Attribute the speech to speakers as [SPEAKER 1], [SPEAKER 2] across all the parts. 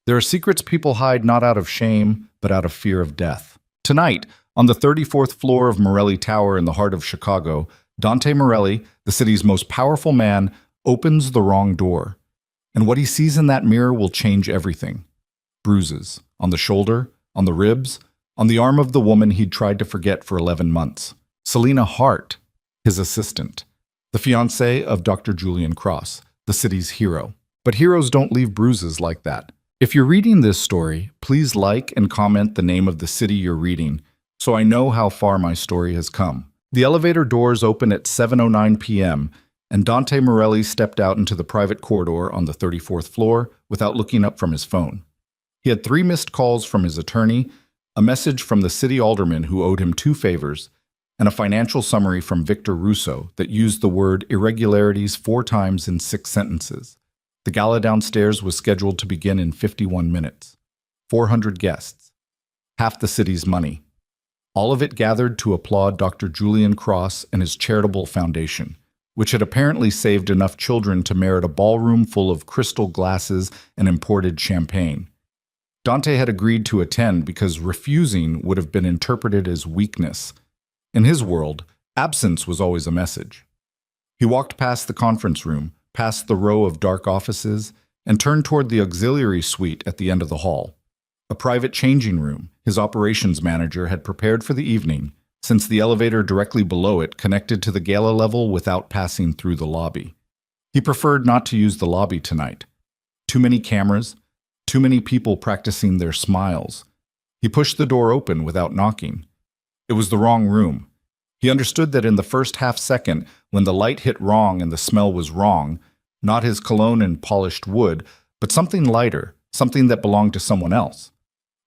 [SPEAKER 1] There are secrets people hide not out of shame, but out of fear of death. Tonight, on the 34th floor of Morelli Tower in the heart of Chicago, Dante Morelli, the city's most powerful man, opens the wrong door. And what he sees in that mirror will change everything. Bruises on the shoulder, on the ribs, on the arm of the woman he'd tried to forget for 11 months. Selena Hart, his assistant, the fiancée of Dr. Julian Cross, the city's hero. But heroes don't leave bruises like that. If you're reading this story, please like and comment the name of the city you're reading, so I know how far my story has come. The elevator doors open at 7:09 p.m., and Dante Morelli stepped out into the private corridor on the 34th floor without looking up from his phone. He had 3 missed calls from his attorney, a message from the city alderman who owed him 2 favors, and a financial summary from Victor Russo that used the word irregularities 4 times in 6 sentences. The gala downstairs was scheduled to begin in 51 minutes. 400 guests. Half the city's money. All of it gathered to applaud Dr. Julian Cross and his charitable foundation, which had apparently saved enough children to merit a ballroom full of crystal glasses and imported champagne. Dante had agreed to attend because refusing would have been interpreted as weakness. In his world, absence was always a message. He walked past the conference room, past the row of dark offices, and turned toward the auxiliary suite at the end of the hall. A private changing room his operations manager had prepared for the evening, since the elevator directly below it connected to the gala level without passing through the lobby. He preferred not to use the lobby tonight. Too many cameras, too many people practicing their smiles. He pushed the door open without knocking. It was the wrong room. He understood that in the first half-second, when the light hit wrong and the smell was wrong, not his cologne and polished wood, but something lighter, something that belonged to someone else.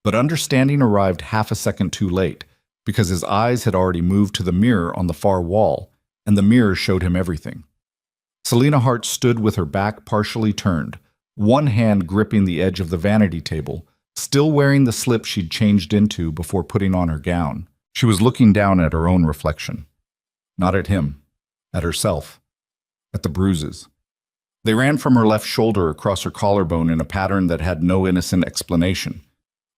[SPEAKER 1] But understanding arrived half a second too late, because his eyes had already moved to the mirror on the far wall, and the mirror showed him everything. Selena Hart stood with her back partially turned, one hand gripping the edge of the vanity table, still wearing the slip she'd changed into before putting on her gown. She was looking down at her own reflection. Not at him, at herself, at the bruises. They ran from her left shoulder across her collarbone in a pattern that had no innocent explanation.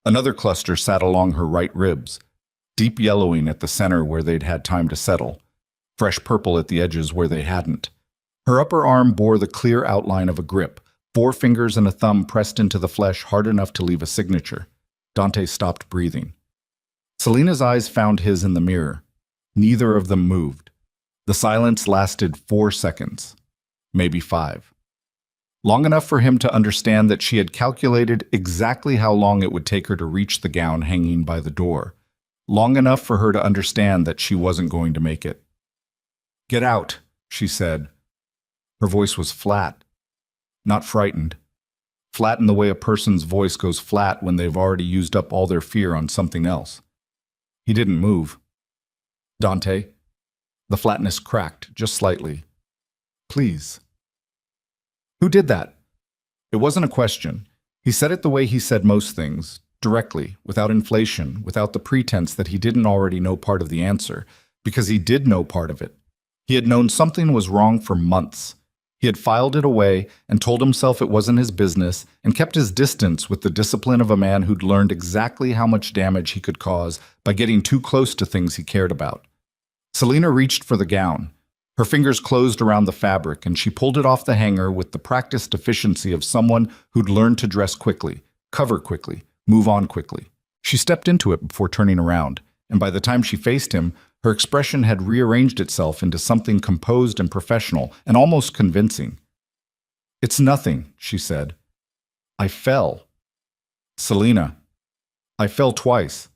[SPEAKER 1] Another cluster sat along her right ribs, deep yellowing at the center where they'd had time to settle, fresh purple at the edges where they hadn't. Her upper arm bore the clear outline of a grip, 4 fingers and a thumb pressed into the flesh hard enough to leave a signature. Dante stopped breathing. Selena's eyes found his in the mirror. Neither of them moved. The silence lasted 4 seconds, maybe 5. Long enough for him to understand that she had calculated exactly how long it would take her to reach the gown hanging by the door. Long enough for her to understand that she wasn't going to make it. "Get out," she said. Her voice was flat, not frightened. Flat in the way a person's voice goes flat when they've already used up all their fear on something else. He didn't move. "Dante." The flatness cracked, just slightly. "Please." Who did that? It wasn't a question. He said it the way he said most things, directly, without inflation, without the pretense that he didn't already know part of the answer, because he did know part of it. He had known something was wrong for months. He had filed it away and told himself it wasn't his business and kept his distance with the discipline of a man who'd learned exactly how much damage he could cause by getting too close to things he cared about. Selena reached for the gown. Her fingers closed around the fabric and she pulled it off the hanger with the practiced efficiency of someone who'd learned to dress quickly, cover quickly, move on quickly. She stepped into it before turning around, and by the time she faced him, her expression had rearranged itself into something composed and professional and almost convincing. "It's nothing," she said. "I fell." "Selena." "I fell twice."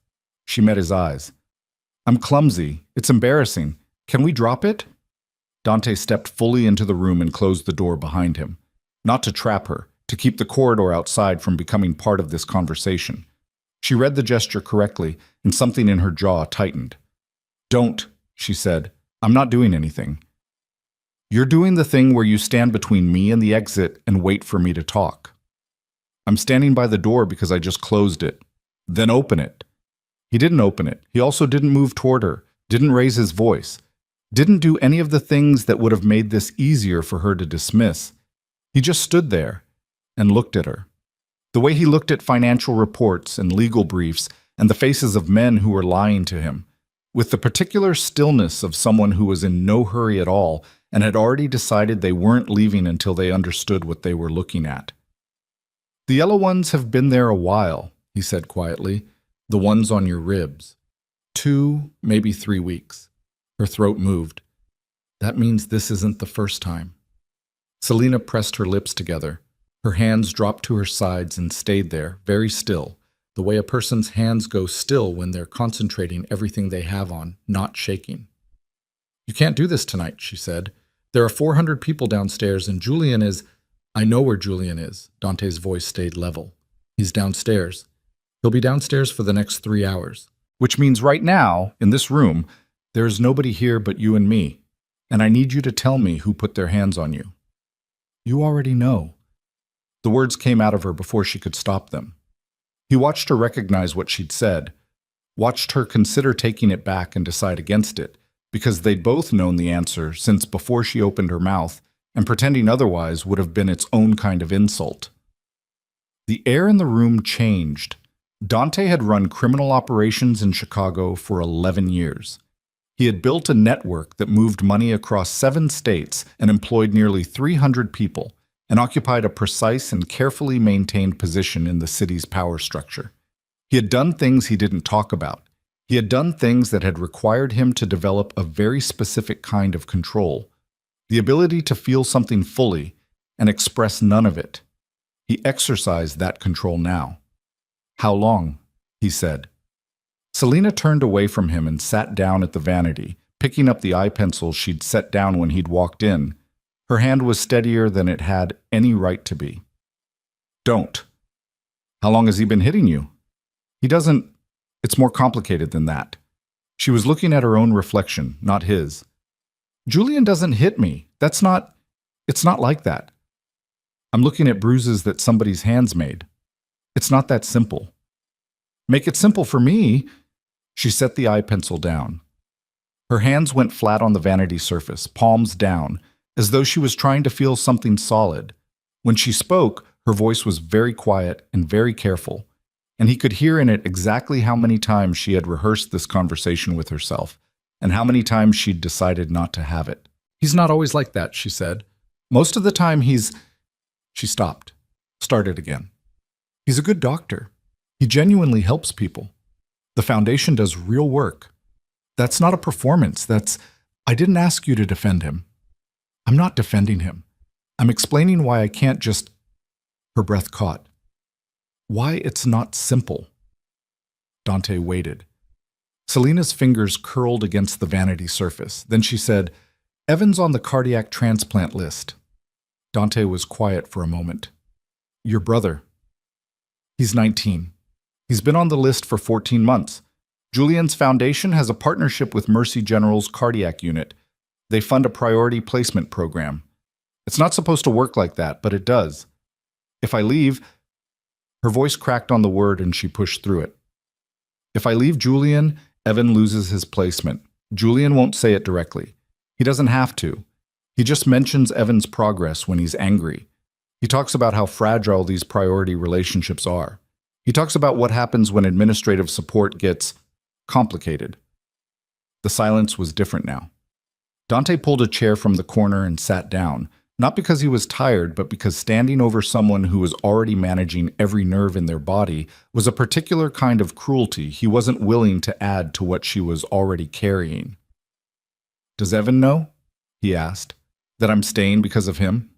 [SPEAKER 1] She met his eyes. "I'm clumsy. It's embarrassing. Can we drop it?" Dante stepped fully into the room and closed the door behind him. Not to trap her, to keep the corridor outside from becoming part of this conversation. She read the gesture correctly, and something in her jaw tightened. "Don't," she said. "I'm not doing anything." "You're doing the thing where you stand between me and the exit and wait for me to talk." "I'm standing by the door because I just closed it." "Then open it." He didn't open it. He also didn't move toward her, didn't raise his voice, didn't do any of the things that would have made this easier for her to dismiss. He just stood there and looked at her. The way he looked at financial reports and legal briefs and the faces of men who were lying to him, with the particular stillness of someone who was in no hurry at all and had already decided they weren't leaving until they understood what they were looking at. "The yellow ones have been there a while," he said quietly. "The ones on your ribs. 2, maybe 3 weeks." Her throat moved. "That means this isn't the first time." Selena pressed her lips together. Her hands dropped to her sides and stayed there, very still, the way a person's hands go still when they're concentrating everything they have on, not shaking. "You can't do this tonight," she said. "There are 400 people downstairs and Julian is—" "I know where Julian is." Dante's voice stayed level. "He's downstairs. He'll be downstairs for the next 3 hours. Which means right now, in this room, there is nobody here but you and me. And I need you to tell me who put their hands on you." "You already know." The words came out of her before she could stop them. He watched her recognize what she'd said, watched her consider taking it back and decide against it, because they'd both known the answer since before she opened her mouth, and pretending otherwise would have been its own kind of insult. The air in the room changed. Dante had run criminal operations in Chicago for 11 years. He had built a network that moved money across 7 states and employed nearly 300 people, and occupied a precise and carefully maintained position in the city's power structure. He had done things he didn't talk about. He had done things that had required him to develop a very specific kind of control, the ability to feel something fully and express none of it. He exercised that control now. "How long?" he said. Selena turned away from him and sat down at the vanity, picking up the eye pencil she'd set down when he'd walked in. Her hand was steadier than it had any right to be. "Don't." "How long has he been hitting you?" "He doesn't—" "It's more complicated than that." She was looking at her own reflection, not his. "Julian doesn't hit me. It's not like that. I'm looking at bruises that somebody's hands made. It's not that simple." "Make it simple for me." She set the eye pencil down. Her hands went flat on the vanity surface, palms down, as though she was trying to feel something solid. When she spoke, her voice was very quiet and very careful, and he could hear in it exactly how many times she had rehearsed this conversation with herself, and how many times she'd decided not to have it. "He's not always like that," she said. "Most of the time he's—" She stopped, started again. "He's a good doctor. He genuinely helps people. The foundation does real work. That's not a performance. I didn't ask you to defend him. I'm not defending him. I'm explaining why I can't just—" Her breath caught. "Why it's not simple." Dante waited. Selena's fingers curled against the vanity surface. Then she said, "Evan's on the cardiac transplant list." Dante was quiet for a moment. "Your brother." "He's 19. He's been on the list for 14 months. Julian's foundation has a partnership with Mercy General's cardiac unit. They fund a priority placement program. It's not supposed to work like that, but it does. If I leave—" Her voice cracked on the word and she pushed through it. "If I leave Julian, Evan loses his placement. Julian won't say it directly. He doesn't have to. He just mentions Evan's progress when he's angry. He talks about how fragile these priority relationships are. He talks about what happens when administrative support gets complicated." The silence was different now. Dante pulled a chair from the corner and sat down, not because he was tired, but because standing over someone who was already managing every nerve in their body was a particular kind of cruelty he wasn't willing to add to what she was already carrying. "Does Evan know?" he asked. "That I'm staying because of him?"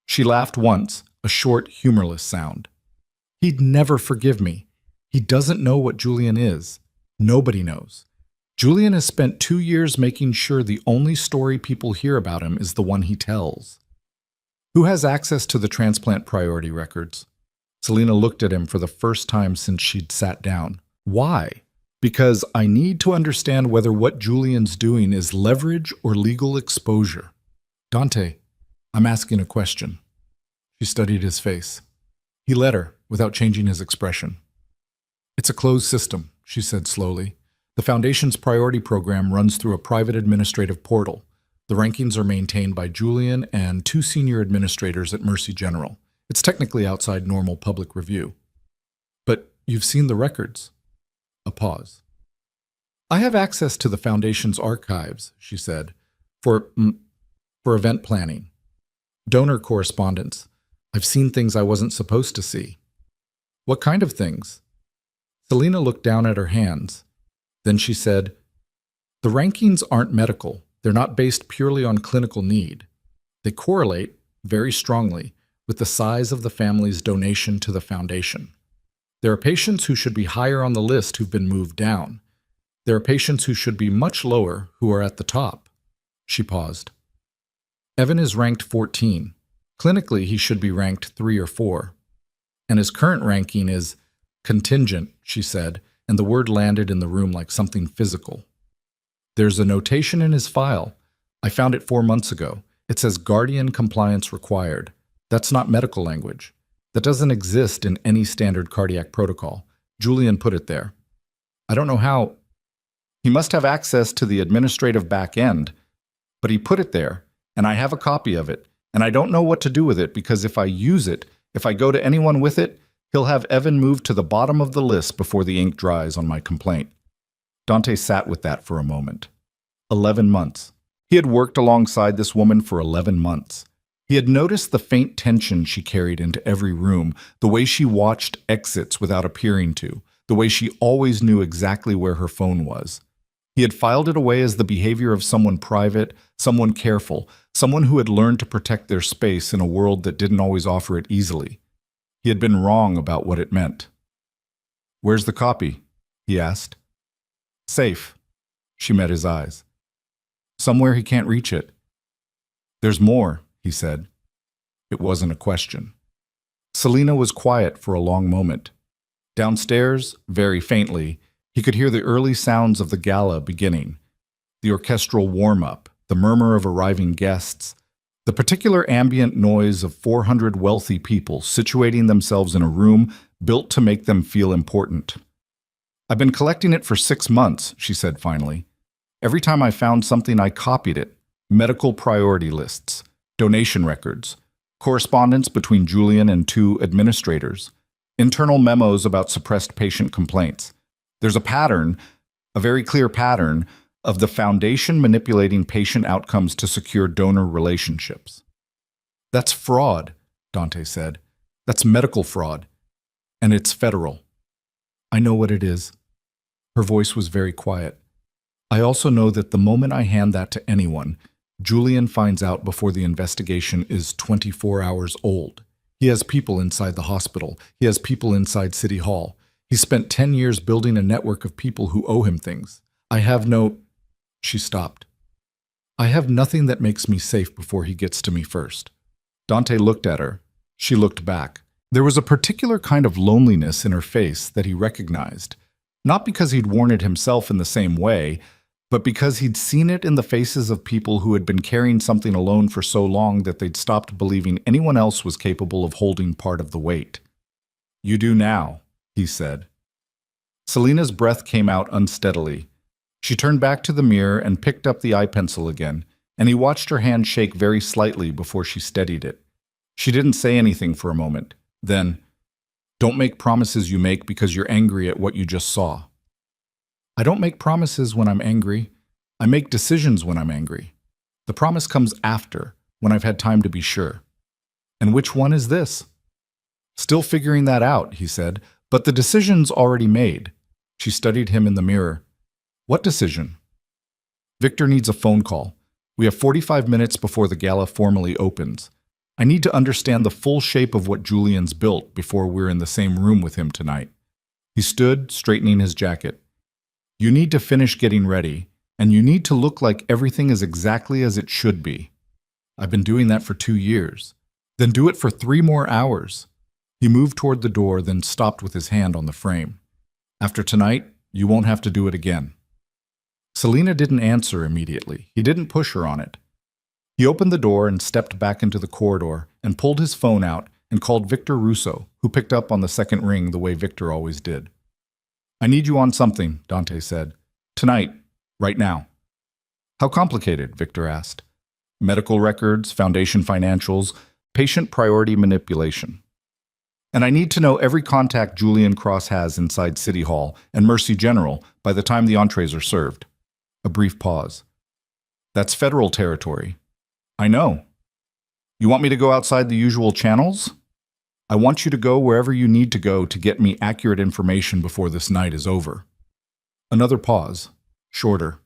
[SPEAKER 1] She laughed once, a short, humorless sound. "He'd never forgive me. He doesn't know what Julian is. Nobody knows. Julian has spent 2 years making sure the only story people hear about him is the one he tells." "Who has access to the transplant priority records?" Selena looked at him for the first time since she'd sat down. "Why?" "Because I need to understand whether what Julian's doing is leverage or legal exposure." "Dante, I'm asking a question." She studied his face. He let her, without changing his expression. "It's a closed system," she said slowly. "The Foundation's priority program runs through a private administrative portal. The rankings are maintained by Julian and 2 senior administrators at Mercy General. It's technically outside normal public review. you've seen the records. A pause. I have access to the Foundation's archives, she said, for event planning. Donor correspondence. I've seen things I wasn't supposed to see. What kind of things? Selena looked down at her hands. Then she said, the rankings aren't medical. They're not based purely on clinical need. They correlate, very strongly, with the size of the family's donation to the Foundation. There are patients who should be higher on the list who've been moved down. There are patients who should be much lower who are at the top. She paused. Evan is ranked 14. Clinically, he should be ranked 3 or 4. And his current ranking is contingent, she said, and the word landed in the room like something physical. There's a notation in his file. I found it 4 months ago. It says guardian compliance required. That's not medical language. That doesn't exist in any standard cardiac protocol. Julian put it there. I don't know how. He must have access to the administrative back end, but he put it there, and I have a copy of it, and I don't know what to do with it because if I use it, if I go to anyone with it, he'll have Evan moved to the bottom of the list before the ink dries on my complaint. Dante sat with that for a moment. 11 months. He had worked alongside this woman for 11 months. He had noticed the faint tension she carried into every room, the way she watched exits without appearing to, the way she always knew exactly where her phone was. He had filed it away as the behavior of someone private, someone careful, someone who had learned to protect their space in a world that didn't always offer it easily. He had been wrong about what it meant. Where's the copy? He asked. Safe. She met his eyes. Somewhere he can't reach it. There's more, he said. It wasn't a question. Selena was quiet for a long moment. Downstairs, very faintly, he could hear the early sounds of the gala beginning, the orchestral warm-up, the murmur of arriving guests, the particular ambient noise of 400 wealthy people situating themselves in a room built to make them feel important. I've been collecting it for 6 months, she said finally. Every time I found something, I copied it. Medical priority lists, donation records, correspondence between Julian and 2 administrators, internal memos about suppressed patient complaints. There's a pattern, a very clear pattern, of the Foundation manipulating patient outcomes to secure donor relationships. That's fraud, Dante said. That's medical fraud. And it's federal. I know what it is. Her voice was very quiet. I also know that the moment I hand that to anyone, Julian finds out before the investigation is 24 hours old. He has people inside the hospital. He has people inside City Hall. He spent 10 years building a network of people who owe him things. I have no... She stopped. I have nothing that makes me safe before he gets to me first. Dante looked at her. She looked back. There was a particular kind of loneliness in her face that he recognized, not because he'd worn it himself in the same way, but because he'd seen it in the faces of people who had been carrying something alone for so long that they'd stopped believing anyone else was capable of holding part of the weight. You do now, he said. Selena's breath came out unsteadily. She turned back to the mirror and picked up the eye pencil again, and he watched her hand shake very slightly before she steadied it. She didn't say anything for a moment. Then, don't make promises you make because you're angry at what you just saw. I don't make promises when I'm angry. I make decisions when I'm angry. The promise comes after, when I've had time to be sure. And which one is this? Still figuring that out, he said, but the decision's already made. She studied him in the mirror. What decision? Victor needs a phone call. We have 45 minutes before the gala formally opens. I need to understand the full shape of what Julian's built before we're in the same room with him tonight. He stood, straightening his jacket. You need to finish getting ready, and you need to look like everything is exactly as it should be. I've been doing that for 2 years. Then do it for 3 more hours. He moved toward the door, then stopped with his hand on the frame. After tonight, you won't have to do it again. Selena didn't answer immediately. He didn't push her on it. He opened the door and stepped back into the corridor and pulled his phone out and called Victor Russo, who picked up on the second ring the way Victor always did. I need you on something, Dante said. Tonight, right now. How complicated? Victor asked. Medical records, Foundation financials, patient priority manipulation. And I need to know every contact Julian Cross has inside City Hall and Mercy General by the time the entrees are served. A brief pause. That's federal territory. I know. You want me to go outside the usual channels? I want you to go wherever you need to go to get me accurate information before this night is over. Another pause. Shorter.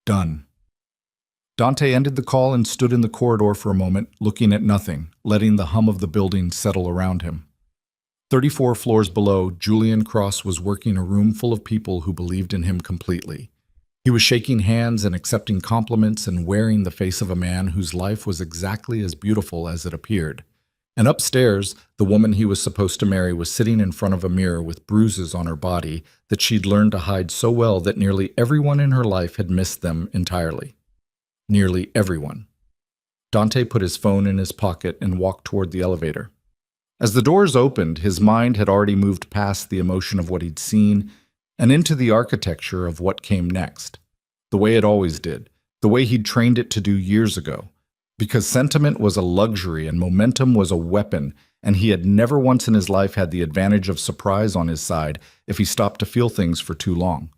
[SPEAKER 1] Done. Dante ended the call and stood in the corridor for a moment, looking at nothing, letting the hum of the building settle around him. 34 floors below, Julian Cross was working a room full of people who believed in him completely. He was shaking hands and accepting compliments and wearing the face of a man whose life was exactly as beautiful as it appeared. And upstairs, the woman he was supposed to marry was sitting in front of a mirror with bruises on her body that she'd learned to hide so well that nearly everyone in her life had missed them entirely. Nearly everyone. Dante put his phone in his pocket and walked toward the elevator. As the doors opened, his mind had already moved past the emotion of what he'd seen and into the architecture of what came next. The way it always did, the way he'd trained it to do years ago. Because sentiment was a luxury and momentum was a weapon, and he had never once in his life had the advantage of surprise on his side if he stopped to feel things for too long.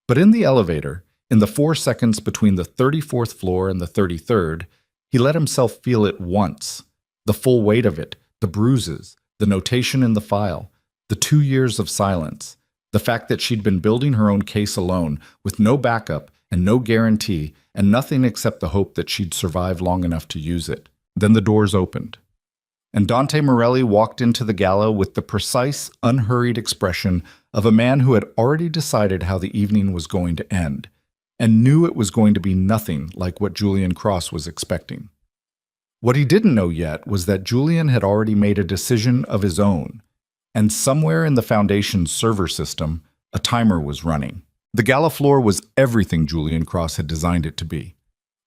[SPEAKER 1] But in the elevator, in the 4 seconds between the 34th floor and the 33rd, he let himself feel it once. The full weight of it, the bruises, the notation in the file, the 2 years of silence, the fact that she'd been building her own case alone, with no backup and no guarantee, and nothing except the hope that she'd survive long enough to use it. Then the doors opened. And Dante Morelli walked into the gala with the precise, unhurried expression of a man who had already decided how the evening was going to end, and knew it was going to be nothing like what Julian Cross was expecting. What he didn't know yet was that Julian had already made a decision of his own, and somewhere in the Foundation's server system, a timer was running. The gala floor was everything Julian Cross had designed it to be.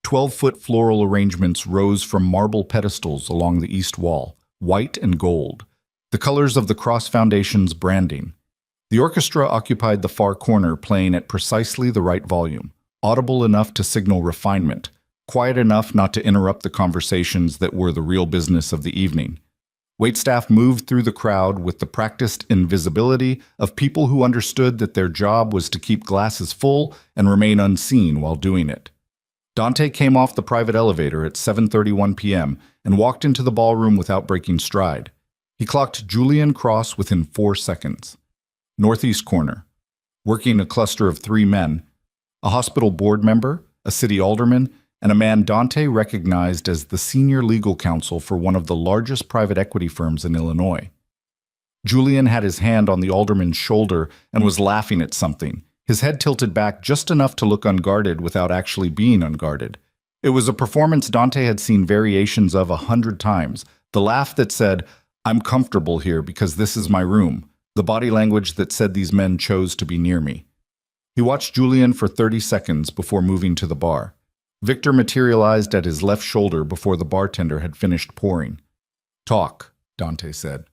[SPEAKER 1] 12-foot floral arrangements rose from marble pedestals along the east wall, white and gold, the colors of the Cross Foundation's branding. The orchestra occupied the far corner, playing at precisely the right volume, audible enough to signal refinement, quiet enough not to interrupt the conversations that were the real business of the evening. Waitstaff moved through the crowd with the practiced invisibility of people who understood that their job was to keep glasses full and remain unseen while doing it. Dante came off the private elevator at 7:31 p.m. and walked into the ballroom without breaking stride. He clocked Julian Cross within 4 seconds. Northeast corner, working a cluster of 3 men, a hospital board member, a city alderman, and a man Dante recognized as the senior legal counsel for one of the largest private equity firms in Illinois. Julian had his hand on the alderman's shoulder and was laughing at something, his head tilted back just enough to look unguarded without actually being unguarded. It was a performance Dante had seen variations of 100 times, the laugh that said, "I'm comfortable here because this is my room," the body language that said these men chose to be near me. He watched Julian for 30 seconds before moving to the bar. Victor materialized at his left shoulder before the bartender had finished pouring. "Talk," Dante said.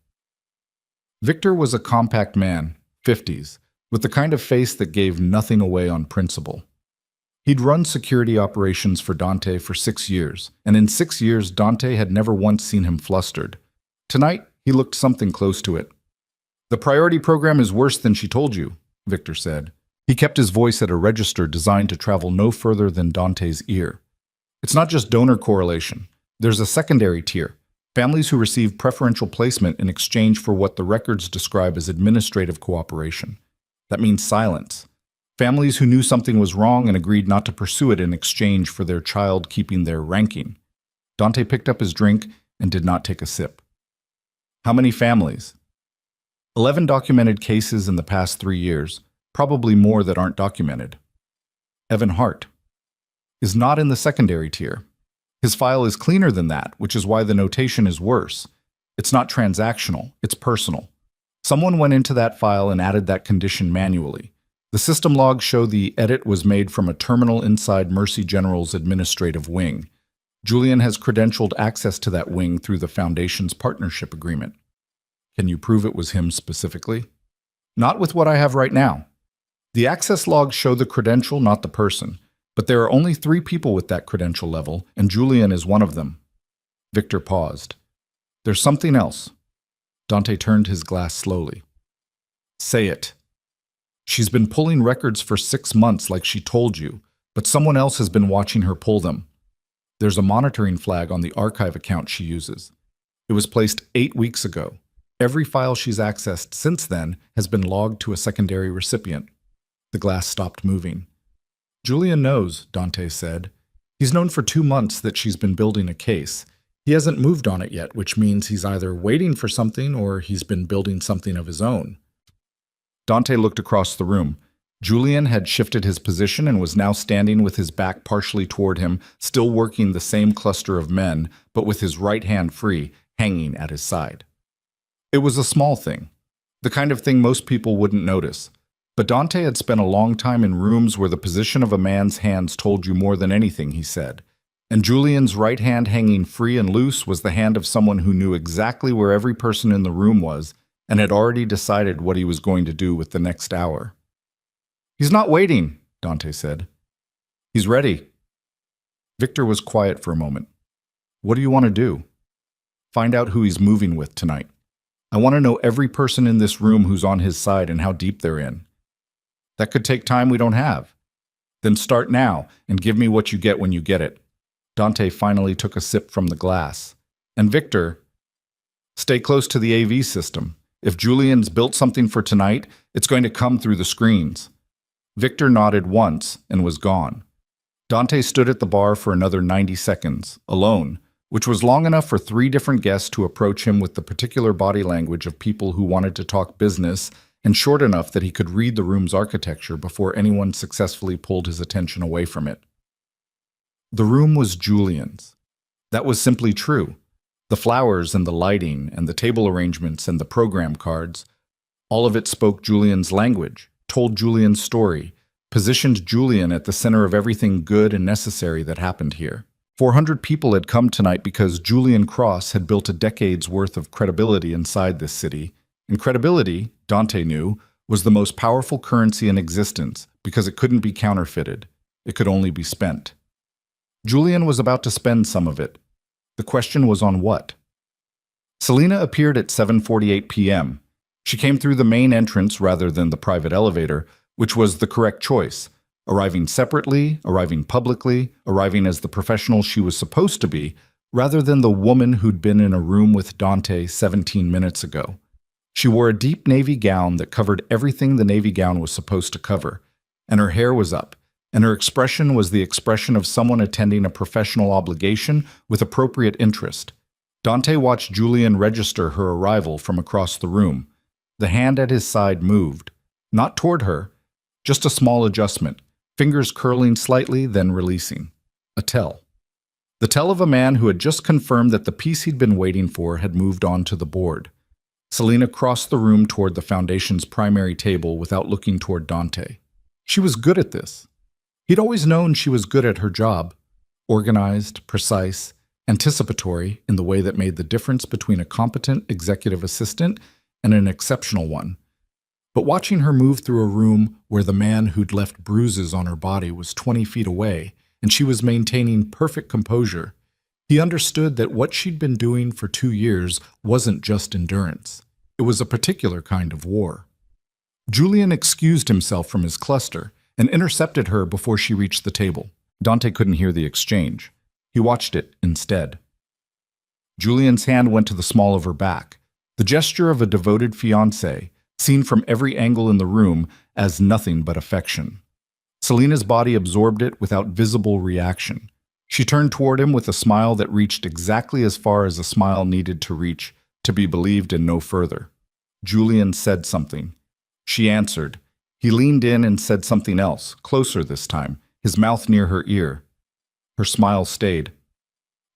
[SPEAKER 1] Victor was a compact man, 50s, with the kind of face that gave nothing away on principle. He'd run security operations for Dante for 6 years, and in 6 years Dante had never once seen him flustered. Tonight, he looked something close to it. "The priority program is worse than she told you," Victor said. He kept his voice at a register designed to travel no further than Dante's ear. "It's not just donor correlation. There's a secondary tier, families who receive preferential placement in exchange for what the records describe as administrative cooperation. That means silence. Families who knew something was wrong and agreed not to pursue it in exchange for their child keeping their ranking." Dante picked up his drink and did not take a sip. "How many families?" 11 documented cases in the past 3 years. Probably more that aren't documented. Evan Hart is not in the secondary tier. His file is cleaner than that, which is why the notation is worse. It's not transactional, it's personal. Someone went into that file and added that condition manually. The system logs show the edit was made from a terminal inside Mercy General's administrative wing. Julian has credentialed access to that wing through the Foundation's partnership agreement. Can you prove it was him specifically? Not with what I have right now. The access logs show the credential, not the person, but there are only 3 people with that credential level, and Julian is one of them. Victor paused. There's something else. Dante turned his glass slowly. Say it. She's been pulling records for 6 months like she told you, but someone else has been watching her pull them. There's a monitoring flag on the archive account she uses. It was placed 8 weeks ago. Every file she's accessed since then has been logged to a secondary recipient. The glass stopped moving. Julian knows, Dante said. He's known for 2 months that she's been building a case. He hasn't moved on it yet, which means he's either waiting for something or he's been building something of his own. Dante looked across the room. Julian had shifted his position and was now standing with his back partially toward him, still working the same cluster of men, but with his right hand free, hanging at his side. It was a small thing, the kind of thing most people wouldn't notice. But Dante had spent a long time in rooms where the position of a man's hands told you more than anything, he said. And Julian's right hand hanging free and loose was the hand of someone who knew exactly where every person in the room was and had already decided what he was going to do with the next hour. He's not waiting, Dante said. He's ready. Victor was quiet for a moment. What do you want to do? Find out who he's moving with tonight. I want to know every person in this room who's on his side and how deep they're in. That could take time we don't have. Then start now and give me what you get when you get it. Dante finally took a sip from the glass. And Victor, stay close to the AV system. If Julian's built something for tonight, it's going to come through the screens. Victor nodded once and was gone. Dante stood at the bar for another 90 seconds, alone, which was long enough for 3 different guests to approach him with the particular body language of people who wanted to talk business, and short enough that he could read the room's architecture before anyone successfully pulled his attention away from it. The room was Julian's. That was simply true. The flowers and the lighting and the table arrangements and the program cards, all of it spoke Julian's language, told Julian's story, positioned Julian at the center of everything good and necessary that happened here. 400 people had come tonight because Julian Cross had built a decade's worth of credibility inside this city. And credibility, Dante knew, was the most powerful currency in existence because it couldn't be counterfeited. It could only be spent. Julian was about to spend some of it. The question was on what? Selena appeared at 7:48 p.m. She came through the main entrance rather than the private elevator, which was the correct choice, arriving separately, arriving publicly, arriving as the professional she was supposed to be, rather than the woman who'd been in a room with Dante 17 minutes ago. She wore a deep navy gown that covered everything the navy gown was supposed to cover, and her hair was up, and her expression was the expression of someone attending a professional obligation with appropriate interest. Dante watched Julian register her arrival from across the room. The hand at his side moved, not toward her, just a small adjustment, fingers curling slightly, then releasing. A tell. The tell of a man who had just confirmed that the piece he'd been waiting for had moved on to the board. Selena crossed the room toward the Foundation's primary table without looking toward Dante. She was good at this. He'd always known she was good at her job, organized, precise, anticipatory in the way that made the difference between a competent executive assistant and an exceptional one. But watching her move through a room where the man who'd left bruises on her body was 20 feet away and she was maintaining perfect composure, he understood that what she'd been doing for 2 years wasn't just endurance. It was a particular kind of war. Julian excused himself from his cluster and intercepted her before she reached the table. Dante couldn't hear the exchange. He watched it instead. Julian's hand went to the small of her back, the gesture of a devoted fiancé, seen from every angle in the room as nothing but affection. Selena's body absorbed it without visible reaction. She turned toward him with a smile that reached exactly as far as a smile needed to reach, to be believed and no further. Julian said something. She answered. He leaned in and said something else, closer this time, his mouth near her ear. Her smile stayed.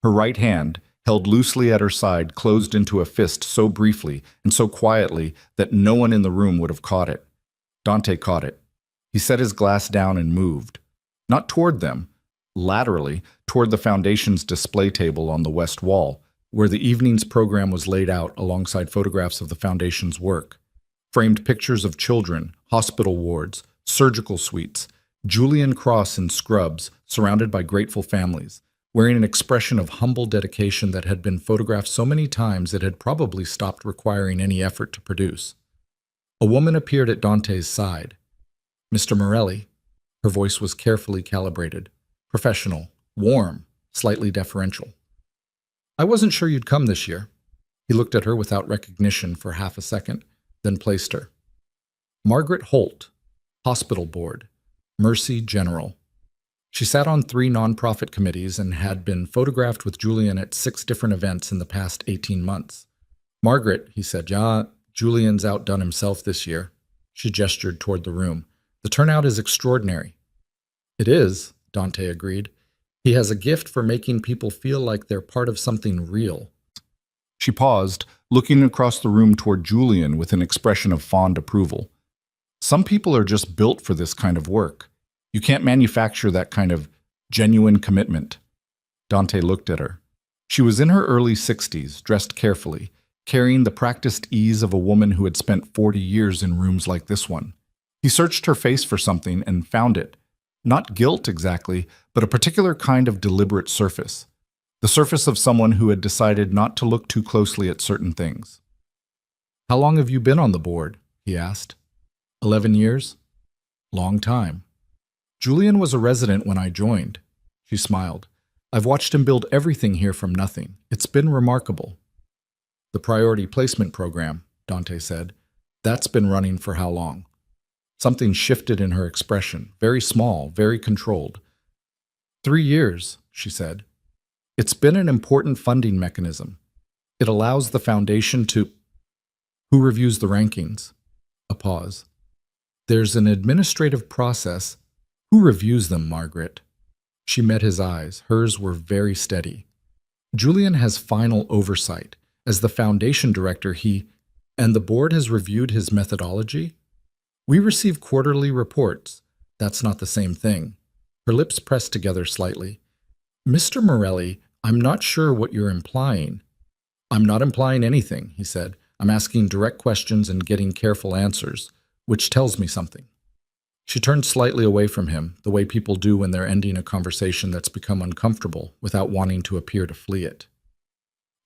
[SPEAKER 1] Her right hand, held loosely at her side, closed into a fist so briefly and so quietly that no one in the room would have caught it. Dante caught it. He set his glass down and moved. Not toward them, laterally, toward the Foundation's display table on the west wall, where the evening's program was laid out alongside photographs of the Foundation's work. Framed pictures of children, hospital wards, surgical suites, Julian Cross in scrubs, surrounded by grateful families, wearing an expression of humble dedication that had been photographed so many times it had probably stopped requiring any effort to produce. A woman appeared at Dante's side. Mr. Morelli. Her voice was carefully calibrated, professional, warm, slightly deferential. I wasn't sure you'd come this year. He looked at her without recognition for half a second, then placed her. Margaret Holt, Hospital Board, Mercy General. She sat on 3 nonprofit committees and had been photographed with Julian at 6 different events in the past 18 months. Margaret, he said, yeah, Julian's outdone himself this year. She gestured toward the room. The turnout is extraordinary. It is, Dante agreed. He has a gift for making people feel like they're part of something real. She paused, looking across the room toward Julian with an expression of fond approval. Some people are just built for this kind of work. You can't manufacture that kind of genuine commitment. Dante looked at her. She was in her early 60s, dressed carefully, carrying the practiced ease of a woman who had spent 40 years in rooms like this one. He searched her face for something and found it. Not guilt exactly, but a particular kind of deliberate surface. The surface of someone who had decided not to look too closely at certain things. How long have you been on the board? He asked. 11 years? Long time. Julian was a resident when I joined. She smiled. I've watched him build everything here from nothing. It's been remarkable. The priority placement program, Dante said. That's been running for how long? Something shifted in her expression, very small, very controlled. 3 years, she said. It's been an important funding mechanism. It allows the foundation to... Who reviews the rankings? A pause. There's an administrative process. Who reviews them, Margaret? She met his eyes. Hers were very steady. Julian has final oversight. As the foundation director, and the board has reviewed his methodology? We receive quarterly reports. That's not the same thing. Her lips pressed together slightly. Mr. Morelli, I'm not sure what you're implying. I'm not implying anything, he said. I'm asking direct questions and getting careful answers, which tells me something. She turned slightly away from him, the way people do when they're ending a conversation that's become uncomfortable without wanting to appear to flee it.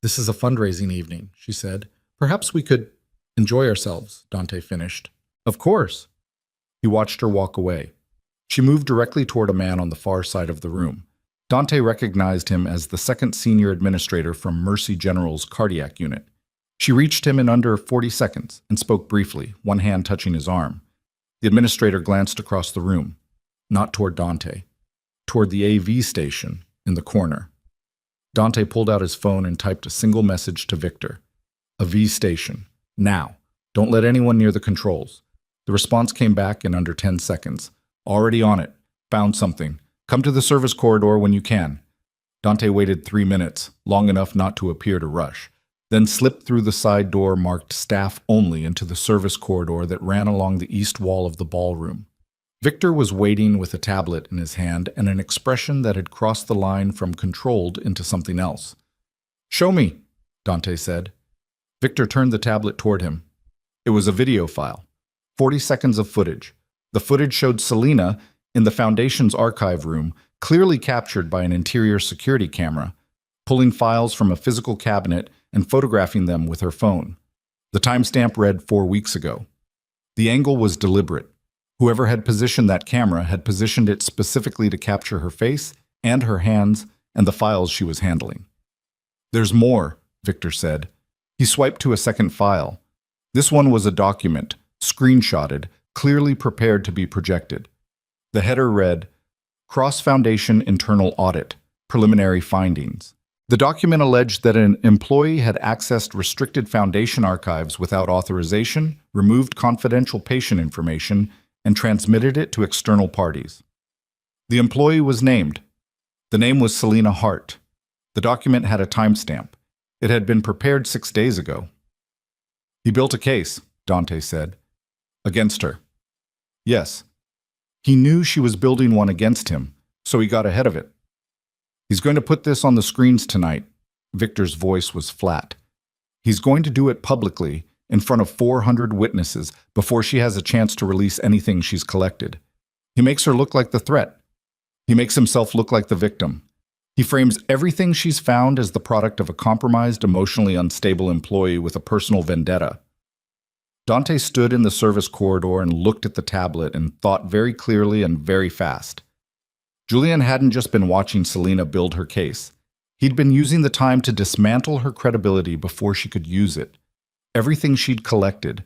[SPEAKER 1] This is a fundraising evening, she said. Perhaps we could enjoy ourselves, Dante finished. Of course. He watched her walk away. She moved directly toward a man on the far side of the room. Dante recognized him as the second senior administrator from Mercy General's cardiac unit. She reached him in under 40 seconds and spoke briefly, one hand touching his arm. The administrator glanced across the room, not toward Dante, toward the AV station in the corner. Dante pulled out his phone and typed a single message to Victor. A V station. Now. Don't let anyone near the controls. The response came back in under 10 seconds. Already on it. Found something. Come to the service corridor when you can. Dante waited 3 minutes, long enough not to appear to rush, then slipped through the side door marked staff only into the service corridor that ran along the east wall of the ballroom. Victor was waiting with a tablet in his hand and an expression that had crossed the line from controlled into something else. Show me, Dante said. Victor turned the tablet toward him. It was a video file. 40 seconds of footage. The footage showed Selena in the Foundation's archive room, clearly captured by an interior security camera, pulling files from a physical cabinet and photographing them with her phone. The timestamp read 4 weeks ago. The angle was deliberate. Whoever had positioned that camera had positioned it specifically to capture her face and her hands and the files she was handling. There's more, Victor said. He swiped to a second file. This one was a document, screenshotted, clearly prepared to be projected. The header read, Cross-Foundation Internal Audit, Preliminary Findings. The document alleged that an employee had accessed restricted Foundation archives without authorization, removed confidential patient information, and transmitted it to external parties. The employee was named. The name was Selena Hart. The document had a timestamp. It had been prepared 6 days ago. He built a case, Dante said. Against her. Yes. He knew she was building one against him, so he got ahead of it. He's going to put this on the screens tonight. Victor's voice was flat. He's going to do it publicly, in front of 400 witnesses, before she has a chance to release anything she's collected. He makes her look like the threat. He makes himself look like the victim. He frames everything she's found as the product of a compromised, emotionally unstable employee with a personal vendetta. Dante stood in the service corridor and looked at the tablet and thought very clearly and very fast. Julian hadn't just been watching Selena build her case. He'd been using the time to dismantle her credibility before she could use it. Everything she'd collected,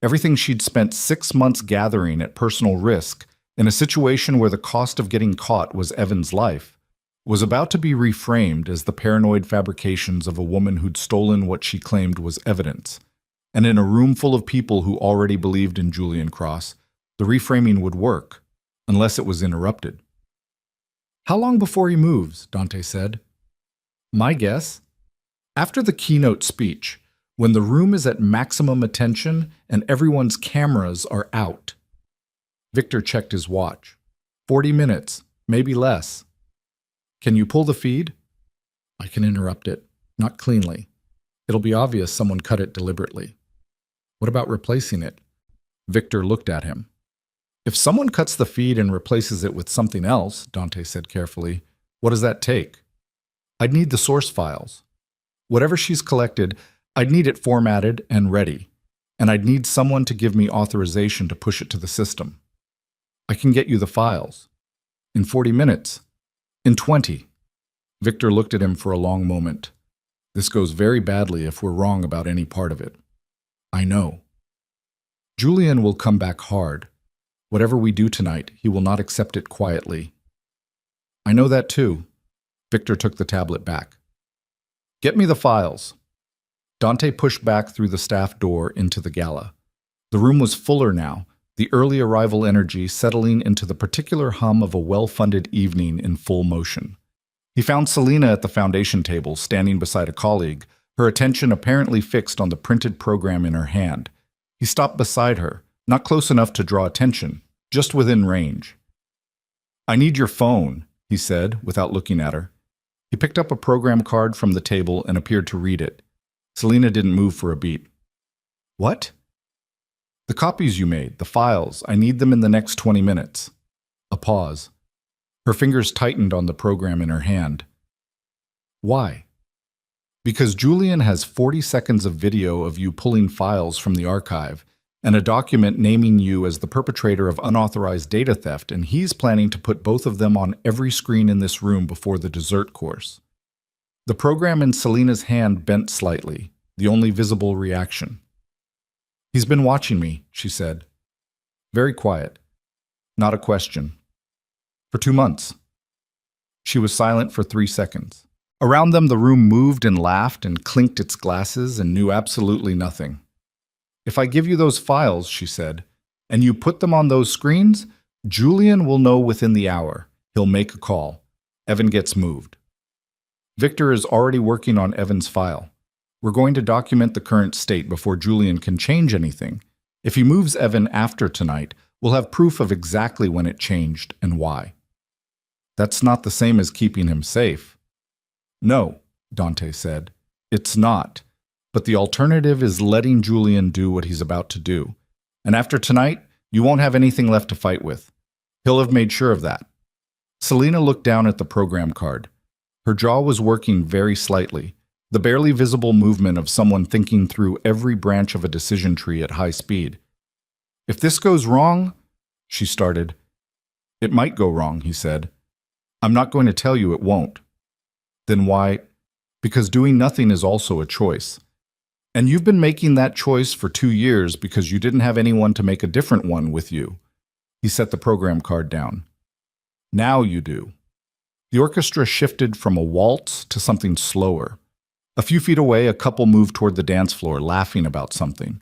[SPEAKER 1] everything she'd spent 6 months gathering at personal risk, in a situation where the cost of getting caught was Evan's life, was about to be reframed as the paranoid fabrications of a woman who'd stolen what she claimed was evidence. And in a room full of people who already believed in Julian Cross, the reframing would work, unless it was interrupted. "How long before he moves?" Dante said. "My guess? After the keynote speech, when the room is at maximum attention and everyone's cameras are out." Victor checked his watch. 40 minutes, maybe less. "Can you pull the feed?" "I can interrupt it. Not cleanly. It'll be obvious someone cut it deliberately." "What about replacing it?" Victor looked at him. "If someone cuts the feed and replaces it with something else," Dante said carefully, "what does that take?" "I'd need the source files. Whatever she's collected, I'd need it formatted and ready. And I'd need someone to give me authorization to push it to the system." "I can get you the files." "In 40 minutes?" "In 20. Victor looked at him for a long moment. "This goes very badly if we're wrong about any part of it." "I know." "Julian will come back hard. Whatever we do tonight, he will not accept it quietly." "I know that too." Victor took the tablet back. "Get me the files." Dante pushed back through the staff door into the gala. The room was fuller now, the early arrival energy settling into the particular hum of a well-funded evening in full motion. He found Selena at the foundation table, standing beside a colleague, her attention apparently fixed on the printed program in her hand. He stopped beside her, not close enough to draw attention, just within range. "I need your phone," he said, without looking at her. He picked up a program card from the table and appeared to read it. Selena didn't move for a beat. "What?" "The copies you made, the files. I need them in the next 20 minutes. A pause. Her fingers tightened on the program in her hand. "Why?" "Because Julian has 40 seconds of video of you pulling files from the archive and a document naming you as the perpetrator of unauthorized data theft, and he's planning to put both of them on every screen in this room before the dessert course." The program in Selena's hand bent slightly, the only visible reaction. "He's been watching me," she said. Very quiet. Not a question. "For 2 months." She was silent for 3 seconds. Around them, the room moved and laughed and clinked its glasses and knew absolutely nothing. "If I give you those files," she said, "and you put them on those screens, Julian will know within the hour. He'll make a call. Evan gets moved." "Victor is already working on Evan's file. We're going to document the current state before Julian can change anything. If he moves Evan after tonight, we'll have proof of exactly when it changed and why." "That's not the same as keeping him safe." "No," Dante said. "It's not. But the alternative is letting Julian do what he's about to do. And after tonight, you won't have anything left to fight with. He'll have made sure of that." Selena looked down at the program card. Her jaw was working very slightly, the barely visible movement of someone thinking through every branch of a decision tree at high speed. "If this goes wrong," she started. "It might go wrong," he said. "I'm not going to tell you it won't." "Then why?" "Because doing nothing is also a choice. And you've been making that choice for 2 years because you didn't have anyone to make a different one with you." He set the program card down. "Now you do." The orchestra shifted from a waltz to something slower. A few feet away, a couple moved toward the dance floor, laughing about something.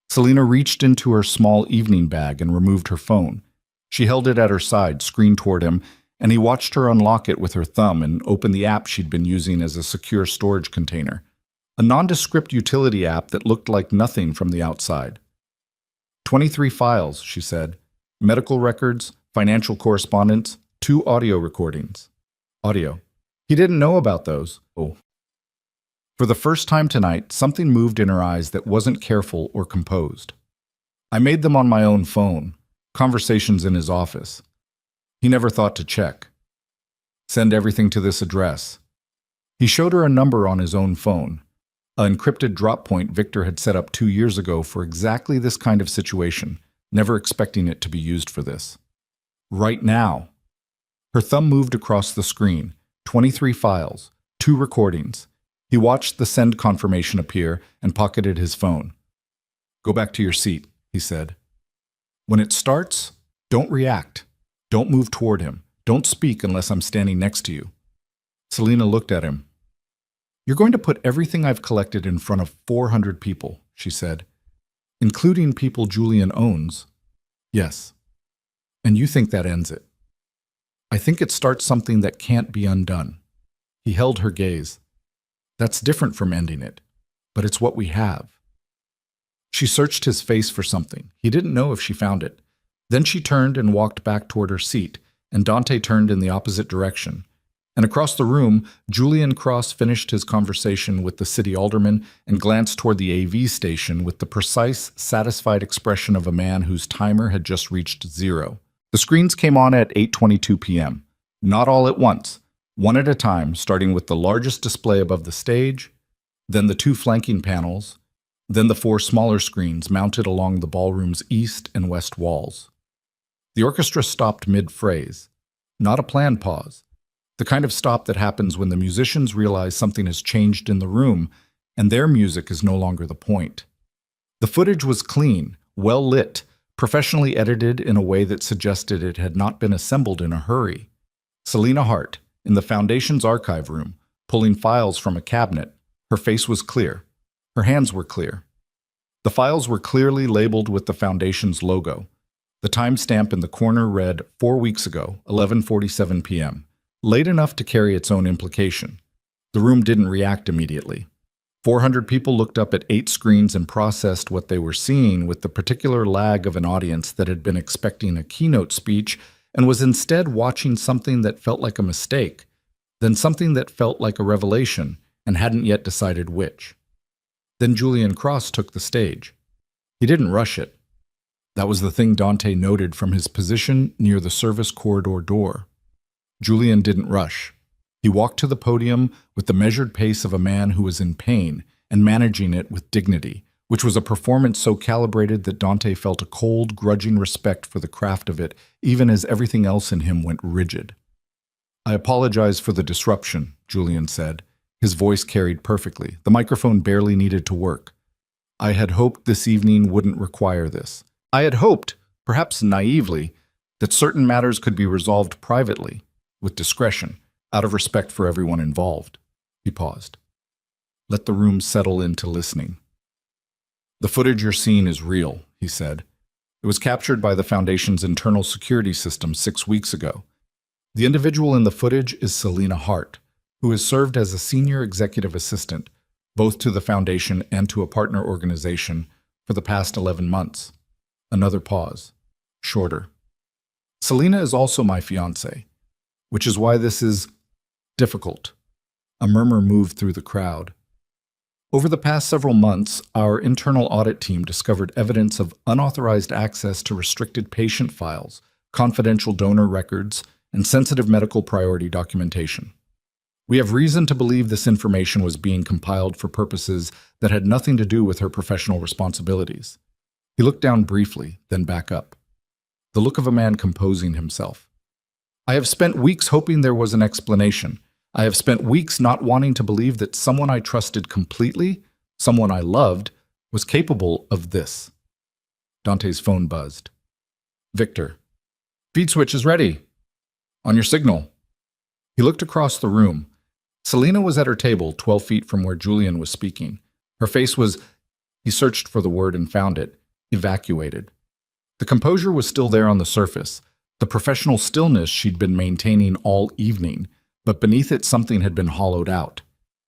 [SPEAKER 1] Selena reached into her small evening bag and removed her phone. She held it at her side, screened toward him, and he watched her unlock it with her thumb and open the app she'd been using as a secure storage container. A nondescript utility app that looked like nothing from the outside. 23 files, she said. Medical records, financial correspondence, 2 audio recordings. Audio. He didn't know about those. Oh. For the first time tonight, something moved in her eyes that wasn't careful or composed. "I made them on my own phone. Conversations in his office. He never thought to check." Send everything to this address. He showed her a number on his own phone, an encrypted drop point Victor had set up 2 years ago for exactly this kind of situation, never expecting it to be used for this. Right now. Her thumb moved across the screen, 23 files, 2 recordings. He watched the send confirmation appear and pocketed his phone. Go back to your seat, he said. When it starts, don't react. Don't move toward him. Don't speak unless I'm standing next to you. Selena looked at him. You're going to put everything I've collected in front of 400 people, she said, including people Julian owns. Yes. And you think that ends it. I think it starts something that can't be undone. He held her gaze. That's different from ending it, but it's what we have. She searched his face for something. He didn't know if she found it. Then she turned and walked back toward her seat, and Dante turned in the opposite direction. And across the room, Julian Cross finished his conversation with the city alderman and glanced toward the AV station with the precise, satisfied expression of a man whose timer had just reached 0. The screens came on at 8:22 p.m. Not all at once, one at a time, starting with the largest display above the stage, then the 2 flanking panels, then the 4 smaller screens mounted along the ballroom's east and west walls. The orchestra stopped mid-phrase, not a planned pause, the kind of stop that happens when the musicians realize something has changed in the room and their music is no longer the point. The footage was clean, well lit, professionally edited in a way that suggested it had not been assembled in a hurry. Selena Hart, in the Foundation's archive room, pulling files from a cabinet, her face was clear. Her hands were clear. The files were clearly labeled with the Foundation's logo. The timestamp in the corner read 4 weeks ago, 11:47 p.m., late enough to carry its own implication. The room didn't react immediately. 400 people looked up at 8 screens and processed what they were seeing with the particular lag of an audience that had been expecting a keynote speech and was instead watching something that felt like a mistake, then something that felt like a revelation and hadn't yet decided which. Then Julian Cross took the stage. He didn't rush it. That was the thing Dante noted from his position near the service corridor door. Julian didn't rush. He walked to the podium with the measured pace of a man who was in pain and managing it with dignity, which was a performance so calibrated that Dante felt a cold, grudging respect for the craft of it, even as everything else in him went rigid. I apologize for the disruption, Julian said. His voice carried perfectly. The microphone barely needed to work. I had hoped this evening wouldn't require this. I had hoped, perhaps naively, that certain matters could be resolved privately, with discretion, out of respect for everyone involved. He paused. Let the room settle into listening. The footage you're seeing is real, he said. It was captured by the Foundation's internal security system 6 weeks ago. The individual in the footage is Selena Hart, who has served as a senior executive assistant, both to the Foundation and to a partner organization, for the past 11 months. Another pause. Shorter. Selena is also my fiancée, which is why this is difficult. A murmur moved through the crowd. Over the past several months, our internal audit team discovered evidence of unauthorized access to restricted patient files, confidential donor records, and sensitive medical priority documentation. We have reason to believe this information was being compiled for purposes that had nothing to do with her professional responsibilities. He looked down briefly, then back up. The look of a man composing himself. I have spent weeks hoping there was an explanation. I have spent weeks not wanting to believe that someone I trusted completely, someone I loved, was capable of this. Dante's phone buzzed. Victor. Feed switch is ready. On your signal. He looked across the room. Selena was at her table, 12 feet from where Julian was speaking. Her face was, he searched for the word and found it, evacuated. The composure was still there on the surface, the professional stillness she'd been maintaining all evening, but beneath it something had been hollowed out.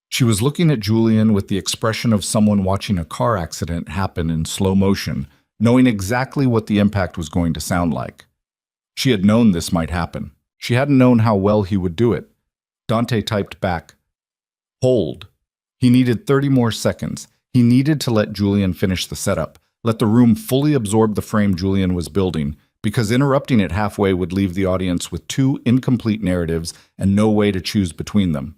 [SPEAKER 1] She was looking at Julian with the expression of someone watching a car accident happen in slow motion, knowing exactly what the impact was going to sound like. She had known this might happen. She hadn't known how well he would do it. Dante typed back, Hold. He needed 30 more seconds. He needed to let Julian finish the setup, let the room fully absorb the frame Julian was building, because interrupting it halfway would leave the audience with two incomplete narratives and no way to choose between them.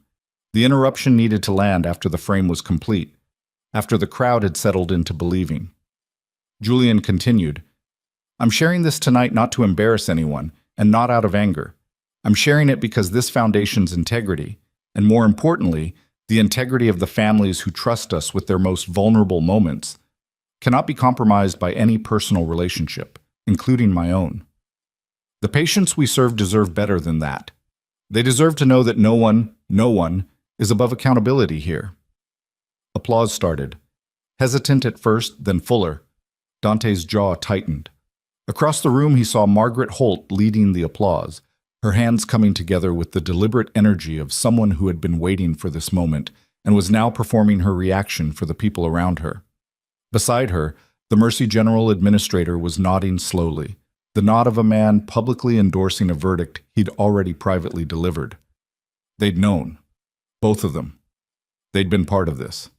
[SPEAKER 1] The interruption needed to land after the frame was complete, after the crowd had settled into believing. Julian continued, "I'm sharing this tonight not to embarrass anyone, and not out of anger. I'm sharing it because this foundation's integrity, and more importantly, the integrity of the families who trust us with their most vulnerable moments, cannot be compromised by any personal relationship, including my own. The patients we serve deserve better than that. They deserve to know that no one, is above accountability here." Applause started. Hesitant at first, then fuller. Dante's jaw tightened. Across the room he saw Margaret Holt leading the applause, her hands coming together with the deliberate energy of someone who had been waiting for this moment and was now performing her reaction for the people around her. Beside her, the Mercy General Administrator was nodding slowly, the nod of a man publicly endorsing a verdict he'd already privately delivered. They'd known. Both of them. They'd been part of this.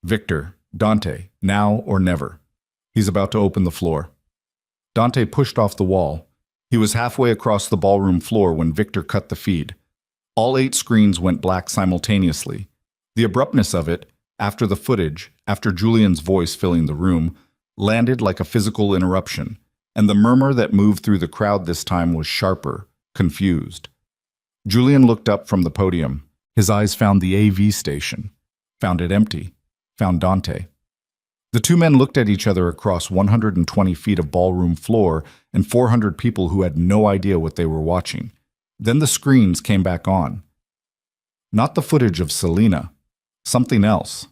[SPEAKER 1] Victor, Dante, now or never. He's about to open the floor. Dante pushed off the wall. He was halfway across the ballroom floor when Victor cut the feed. All 8 screens went black simultaneously. The abruptness of it, after the footage, after Julian's voice filling the room, landed like a physical interruption, and the murmur that moved through the crowd this time was sharper, confused. Julian looked up from the podium. His eyes found the AV station, found it empty, found Dante. The two men looked at each other across 120 feet of ballroom floor and 400 people who had no idea what they were watching. Then the screens came back on. Not the footage of Selena, something else.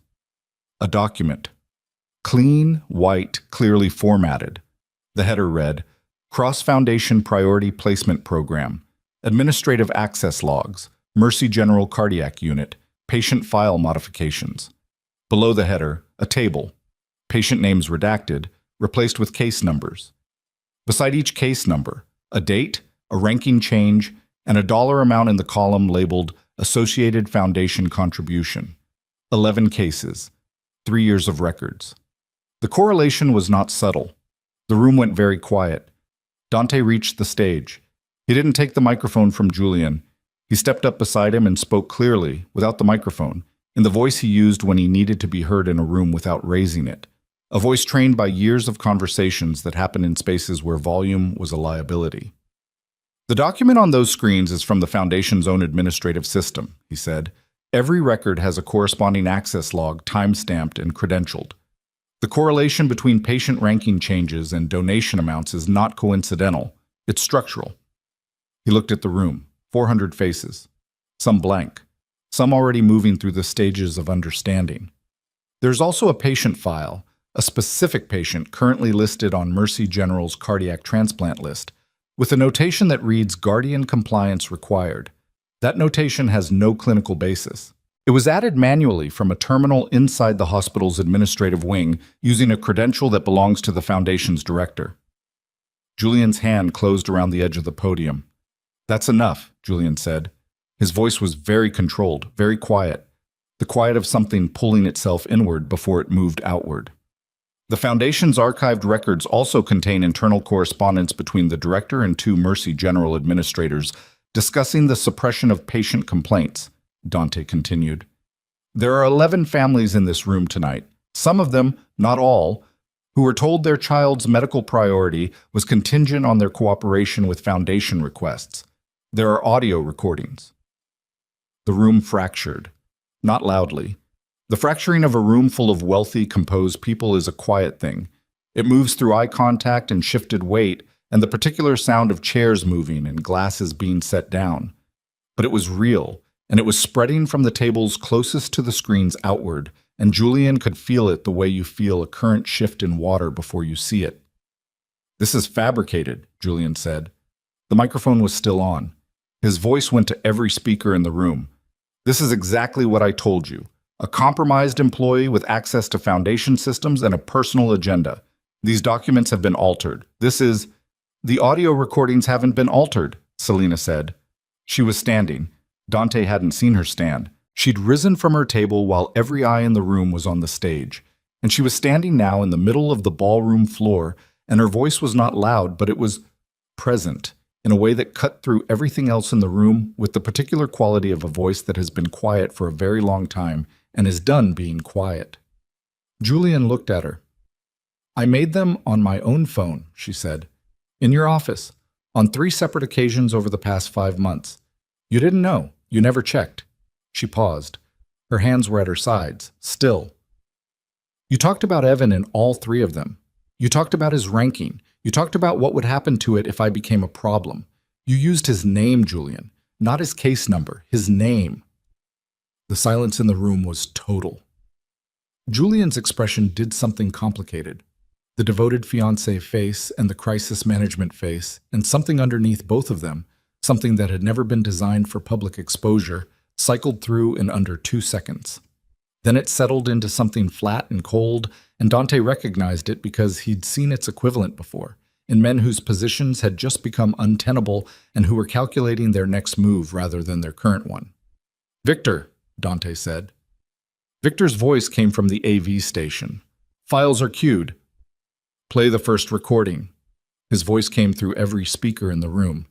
[SPEAKER 1] A document. Clean, white, clearly formatted. The header read, Cross Foundation Priority Placement Program, Administrative Access Logs, Mercy General Cardiac Unit, Patient File Modifications. Below the header, a table. Patient names redacted, replaced with case numbers. Beside each case number, a date, a ranking change, and a dollar amount in the column labeled Associated Foundation Contribution. 11 cases, 3 years of records. The correlation was not subtle. The room went very quiet. Dante reached the stage. He didn't take the microphone from Julian. He stepped up beside him and spoke clearly, without the microphone, in the voice he used when he needed to be heard in a room without raising it. A voice trained by years of conversations that happened in spaces where volume was a liability. "The document on those screens is from the Foundation's own administrative system," he said. "Every record has a corresponding access log time-stamped and credentialed. The correlation between patient ranking changes and donation amounts is not coincidental. It's structural." He looked at the room. 400 faces. Some blank. Some already moving through the stages of understanding. There's also a patient file, a specific patient currently listed on Mercy General's cardiac transplant list, with a notation that reads Guardian Compliance Required. That notation has no clinical basis. It was added manually from a terminal inside the hospital's administrative wing using a credential that belongs to the Foundation's director. Julian's hand closed around the edge of the podium. "That's enough," Julian said. His voice was very controlled, very quiet, the quiet of something pulling itself inward before it moved outward. The Foundation's archived records also contain internal correspondence between the director and 2 Mercy General administrators discussing the suppression of patient complaints, Dante continued. "There are 11 families in this room tonight, some of them, not all, who were told their child's medical priority was contingent on their cooperation with Foundation requests. There are audio recordings." The room fractured, not loudly. The fracturing of a room full of wealthy, composed people is a quiet thing. It moves through eye contact and shifted weight, and the particular sound of chairs moving and glasses being set down. But it was real, and it was spreading from the tables closest to the screens outward, and Julian could feel it the way you feel a current shift in water before you see it. "This is fabricated," Julian said. The microphone was still on. His voice went to every speaker in the room. "This is exactly what I told you. A compromised employee with access to Foundation systems and a personal agenda. These documents have been altered. This is—" "The audio recordings haven't been altered," Selena said. She was standing. Dante hadn't seen her stand. She'd risen from her table while every eye in the room was on the stage, and she was standing now in the middle of the ballroom floor, and her voice was not loud, but it was present in a way that cut through everything else in the room, with the particular quality of a voice that has been quiet for a very long time and is done being quiet. Julian looked at her. "I made them on my own phone," she said. "In your office, on 3 separate occasions over the past 5 months. You didn't know. You never checked." She paused. Her hands were at her sides, still. "You talked about Evan in all 3 of them. You talked about his ranking. You talked about what would happen to it if I became a problem. You used his name, Julian, not his case number, his name." The silence in the room was total. Julian's expression did something complicated. The devoted fiancé face and the crisis management face, and something underneath both of them, something that had never been designed for public exposure, cycled through in under 2 seconds. Then it settled into something flat and cold, and Dante recognized it because he'd seen its equivalent before, in men whose positions had just become untenable and who were calculating their next move rather than their current one. "Victor," Dante said. Victor's voice came from the AV station. "Files are queued. Play the first recording." His voice came through every speaker in the room.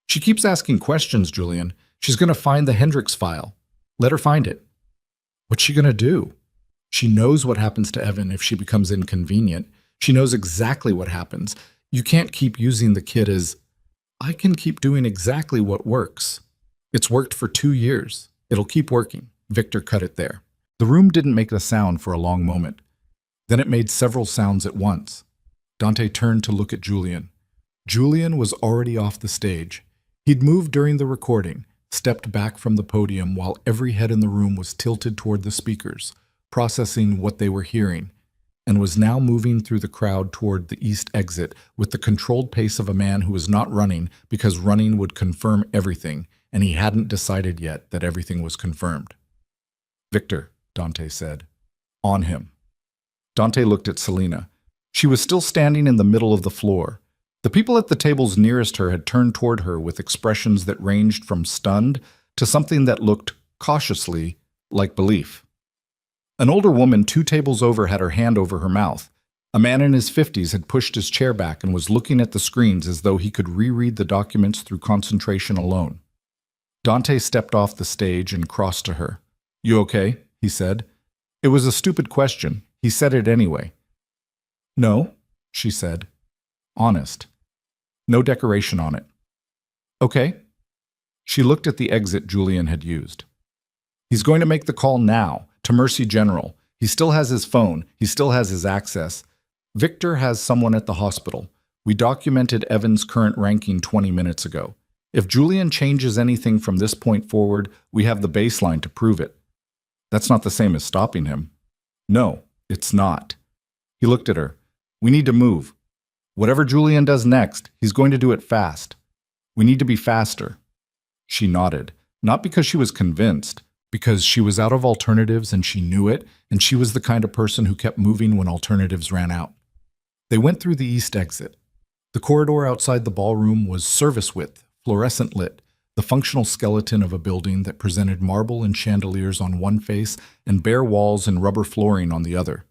[SPEAKER 1] "She keeps asking questions, Julian. She's going to find the Hendricks file. Let her find it." "What's she going to do?" "She knows what happens to Evan if she becomes inconvenient. She knows exactly what happens. You can't keep using the kid as, 'I can keep doing exactly what works.' It's worked for 2 years. It'll keep working." Victor cut it there. The room didn't make a sound for a long moment. Then it made several sounds at once. Dante turned to look at Julian. Julian was already off the stage. He'd moved during the recording, stepped back from the podium while every head in the room was tilted toward the speakers, processing what they were hearing, and was now moving through the crowd toward the east exit with the controlled pace of a man who was not running because running would confirm everything, and he hadn't decided yet that everything was confirmed. "Victor," Dante said. "On him." Dante looked at Selena. She was still standing in the middle of the floor. The people at the tables nearest her had turned toward her with expressions that ranged from stunned to something that looked, cautiously, like belief. An older woman 2 tables over had her hand over her mouth. A man in his 50s had pushed his chair back and was looking at the screens as though he could reread the documents through concentration alone. Dante stepped off the stage and crossed to her. "You okay?" he said. It was a stupid question. He said it anyway. "No," she said. Honest. No decoration on it. "Okay." She looked at the exit Julian had used. "He's going to make the call now, to Mercy General. He still has his phone. He still has his access. Victor has someone at the hospital. We documented Evan's current ranking 20 minutes ago. If Julian changes anything from this point forward, we have the baseline to prove it." "That's not the same as stopping him." "No, it's not." He looked at her. "We need to move. Whatever Julian does next, he's going to do it fast. We need to be faster." She nodded, not because she was convinced, because she was out of alternatives and she knew it, and she was the kind of person who kept moving when alternatives ran out. They went through the east exit. The corridor outside the ballroom was service width, fluorescent lit, the functional skeleton of a building that presented marble and chandeliers on one face and bare walls and rubber flooring on the other.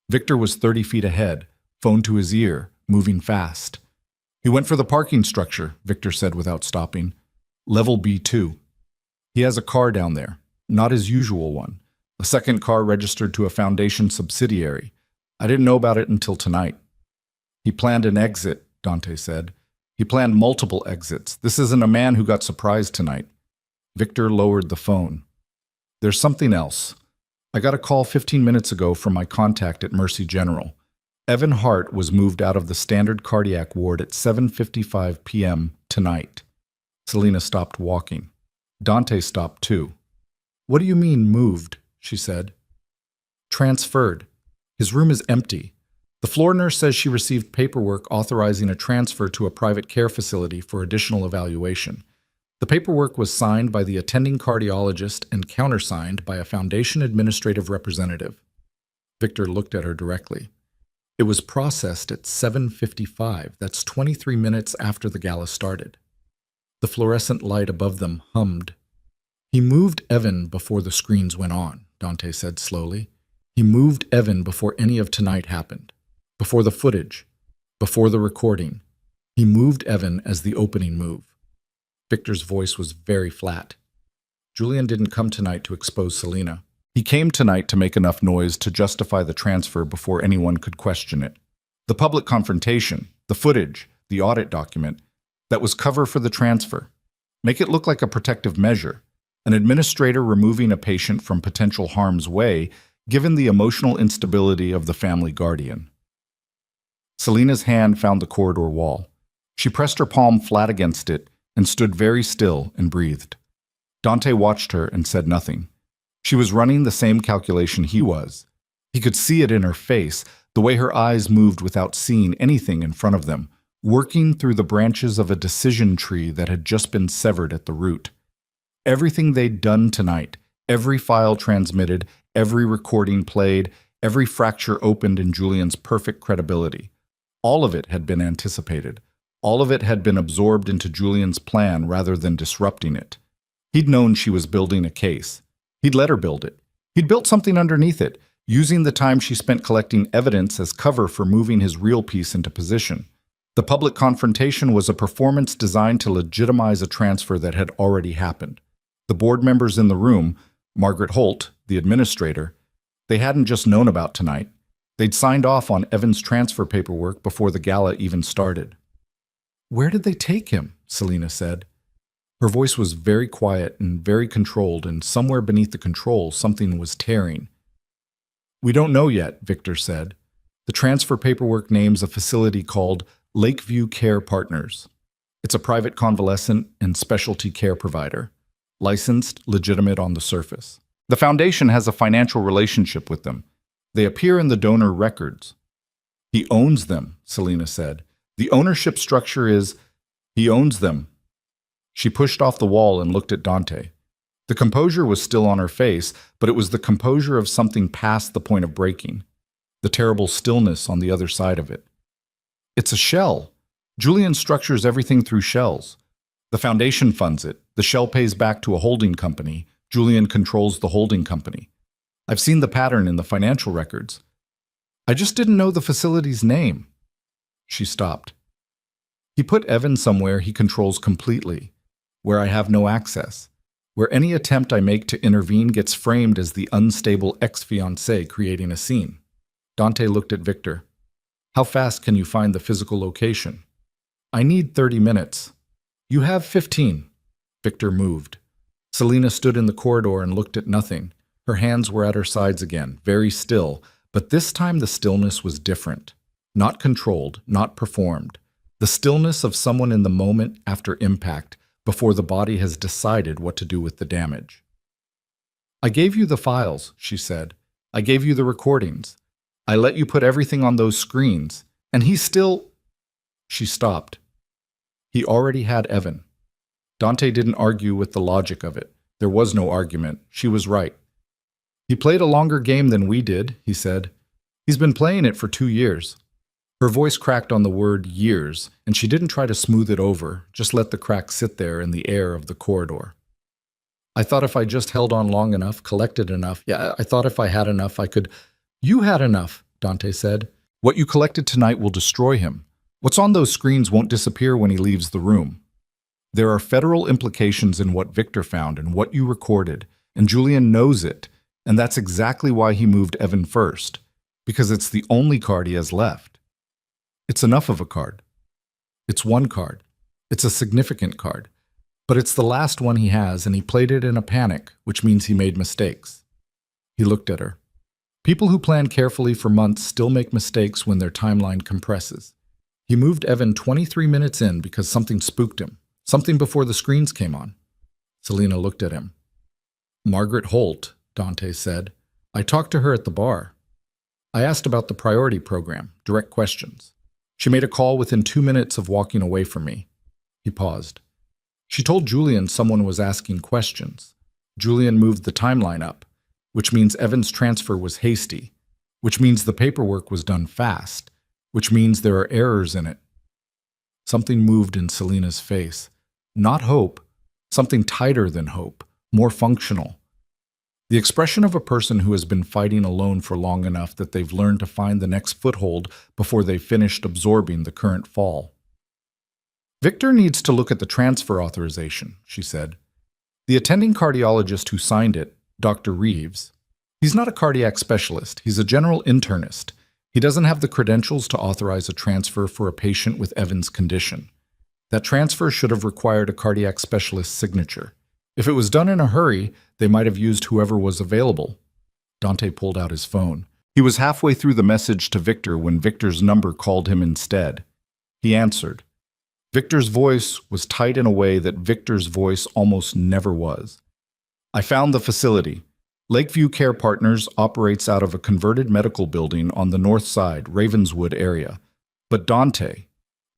[SPEAKER 1] Victor was 30 feet ahead, phone to his ear, moving fast. "He went for the parking structure," Victor said without stopping. "Level B2. He has a car down there, not his usual one. A second car registered to a Foundation subsidiary. I didn't know about it until tonight." "He planned an exit," Dante said. "He planned multiple exits. This isn't a man who got surprised tonight." Victor lowered the phone. "There's something else. I got a call 15 minutes ago from my contact at Mercy General. Evan Hart was moved out of the standard cardiac ward at 7:55 p.m. tonight." Selena stopped walking. Dante stopped too. "What do you mean, moved?" she said. "Transferred. His room is empty. The floor nurse says she received paperwork authorizing a transfer to a private care facility for additional evaluation. The paperwork was signed by the attending cardiologist and countersigned by a Foundation administrative representative." Victor looked at her directly. "It was processed at 7:55. That's 23 minutes after the gala started." The fluorescent light above them hummed. "He moved Evan before the screens went on," Dante said slowly. "He moved Evan before any of tonight happened. Before the footage. Before the recording, he moved Evan as the opening move. Victor's voice was very flat. Julian didn't come tonight to expose Selena. He came tonight to make enough noise to justify the transfer before anyone could question it. The public confrontation, the footage, the audit document, that was cover for the transfer. Make it look like a protective measure, an administrator removing a patient from potential harm's way, given the emotional instability of the family guardian. Selena's hand found the corridor wall. She pressed her palm flat against it and stood very still and breathed. Dante watched her and said nothing. She was running the same calculation he was. He could see it in her face, the way her eyes moved without seeing anything in front of them, working through the branches of a decision tree that had just been severed at the root. Everything they'd done tonight, every file transmitted, every recording played, every fracture opened in Julian's perfect credibility. All of it had been anticipated. All of it had been absorbed into Julian's plan rather than disrupting it. He'd known she was building a case. He'd let her build it. He'd built something underneath it, using the time she spent collecting evidence as cover for moving his real piece into position. The public confrontation was a performance designed to legitimize a transfer that had already happened. The board members in the room, Margaret Holt, the administrator, they hadn't just known about tonight. They'd signed off on Evan's transfer paperwork before the gala even started. "Where did they take him?" Selena said. Her voice was very quiet and very controlled, and somewhere beneath the control, something was tearing. "We don't know yet," Victor said. "The transfer paperwork names a facility called Lakeview Care Partners. It's a private convalescent and specialty care provider, licensed, legitimate on the surface. The foundation has a financial relationship with them. They appear in the donor records." "He owns them," Selena said. "The ownership structure is, he owns them." She pushed off the wall and looked at Dante. The composure was still on her face, but it was the composure of something past the point of breaking. The terrible stillness on the other side of it. "It's a shell. Julian structures everything through shells. The foundation funds it. The shell pays back to a holding company. Julian controls the holding company. I've seen the pattern in the financial records. I just didn't know the facility's name." She stopped. "He put Evan somewhere he controls completely, where I have no access, where any attempt I make to intervene gets framed as the unstable ex-fiancé creating a scene." Dante looked at Victor. "How fast can you find the physical location?" "I need 30 minutes. You have 15. Victor moved. Selena stood in the corridor and looked at nothing. Her hands were at her sides again, very still, but this time the stillness was different. Not controlled, not performed. The stillness of someone in the moment after impact, before the body has decided what to do with the damage. "I gave you the files," she said. "I gave you the recordings. I let you put everything on those screens, and he still—" She stopped. He already had Evan. Dante didn't argue with the logic of it. There was no argument. She was right. "He played a longer game than we did," he said. "He's been playing it for 2 years. Her voice cracked on the word years, and she didn't try to smooth it over, just let the crack sit there in the air of the corridor. "I thought if I just held on long enough, collected enough, I thought if I had enough, I could—" "You had enough," Dante said. "What you collected tonight will destroy him. What's on those screens won't disappear when he leaves the room. There are federal implications in what Victor found and what you recorded, and Julian knows it, and that's exactly why he moved Evan first, because it's the only card he has left. It's enough of a card. It's one card. It's a significant card. But it's the last one he has, and he played it in a panic, which means he made mistakes." He looked at her. People who plan carefully for months still make mistakes when their timeline compresses. He moved Evan 23 minutes in because something spooked him, something before the screens came on. Selena looked at him. "Margaret Holt," Dante said. "I talked to her at the bar. I asked about the priority program, direct questions. She made a call within 2 minutes of walking away from me." He paused. "She told Julian someone was asking questions. Julian moved the timeline up, which means Evan's transfer was hasty, which means the paperwork was done fast, which means there are errors in it." Something moved in Selena's face. Not hope, something tighter than hope, more functional. The expression of a person who has been fighting alone for long enough that they've learned to find the next foothold before they've finished absorbing the current fall. Victor needs to look at the transfer authorization, she said. The attending cardiologist who signed it, Dr. Reeves, he's not a cardiac specialist, he's a general internist. He doesn't have the credentials to authorize a transfer for a patient with Evan's condition. That transfer should have required a cardiac specialist's signature. If it was done in a hurry, they might have used whoever was available. Dante pulled out his phone. He was halfway through the message to Victor when Victor's number called him instead. He answered. Victor's voice was tight in a way that Victor's voice almost never was. I found the facility. Lakeview Care Partners operates out of a converted medical building on the north side, Ravenswood area. But Dante,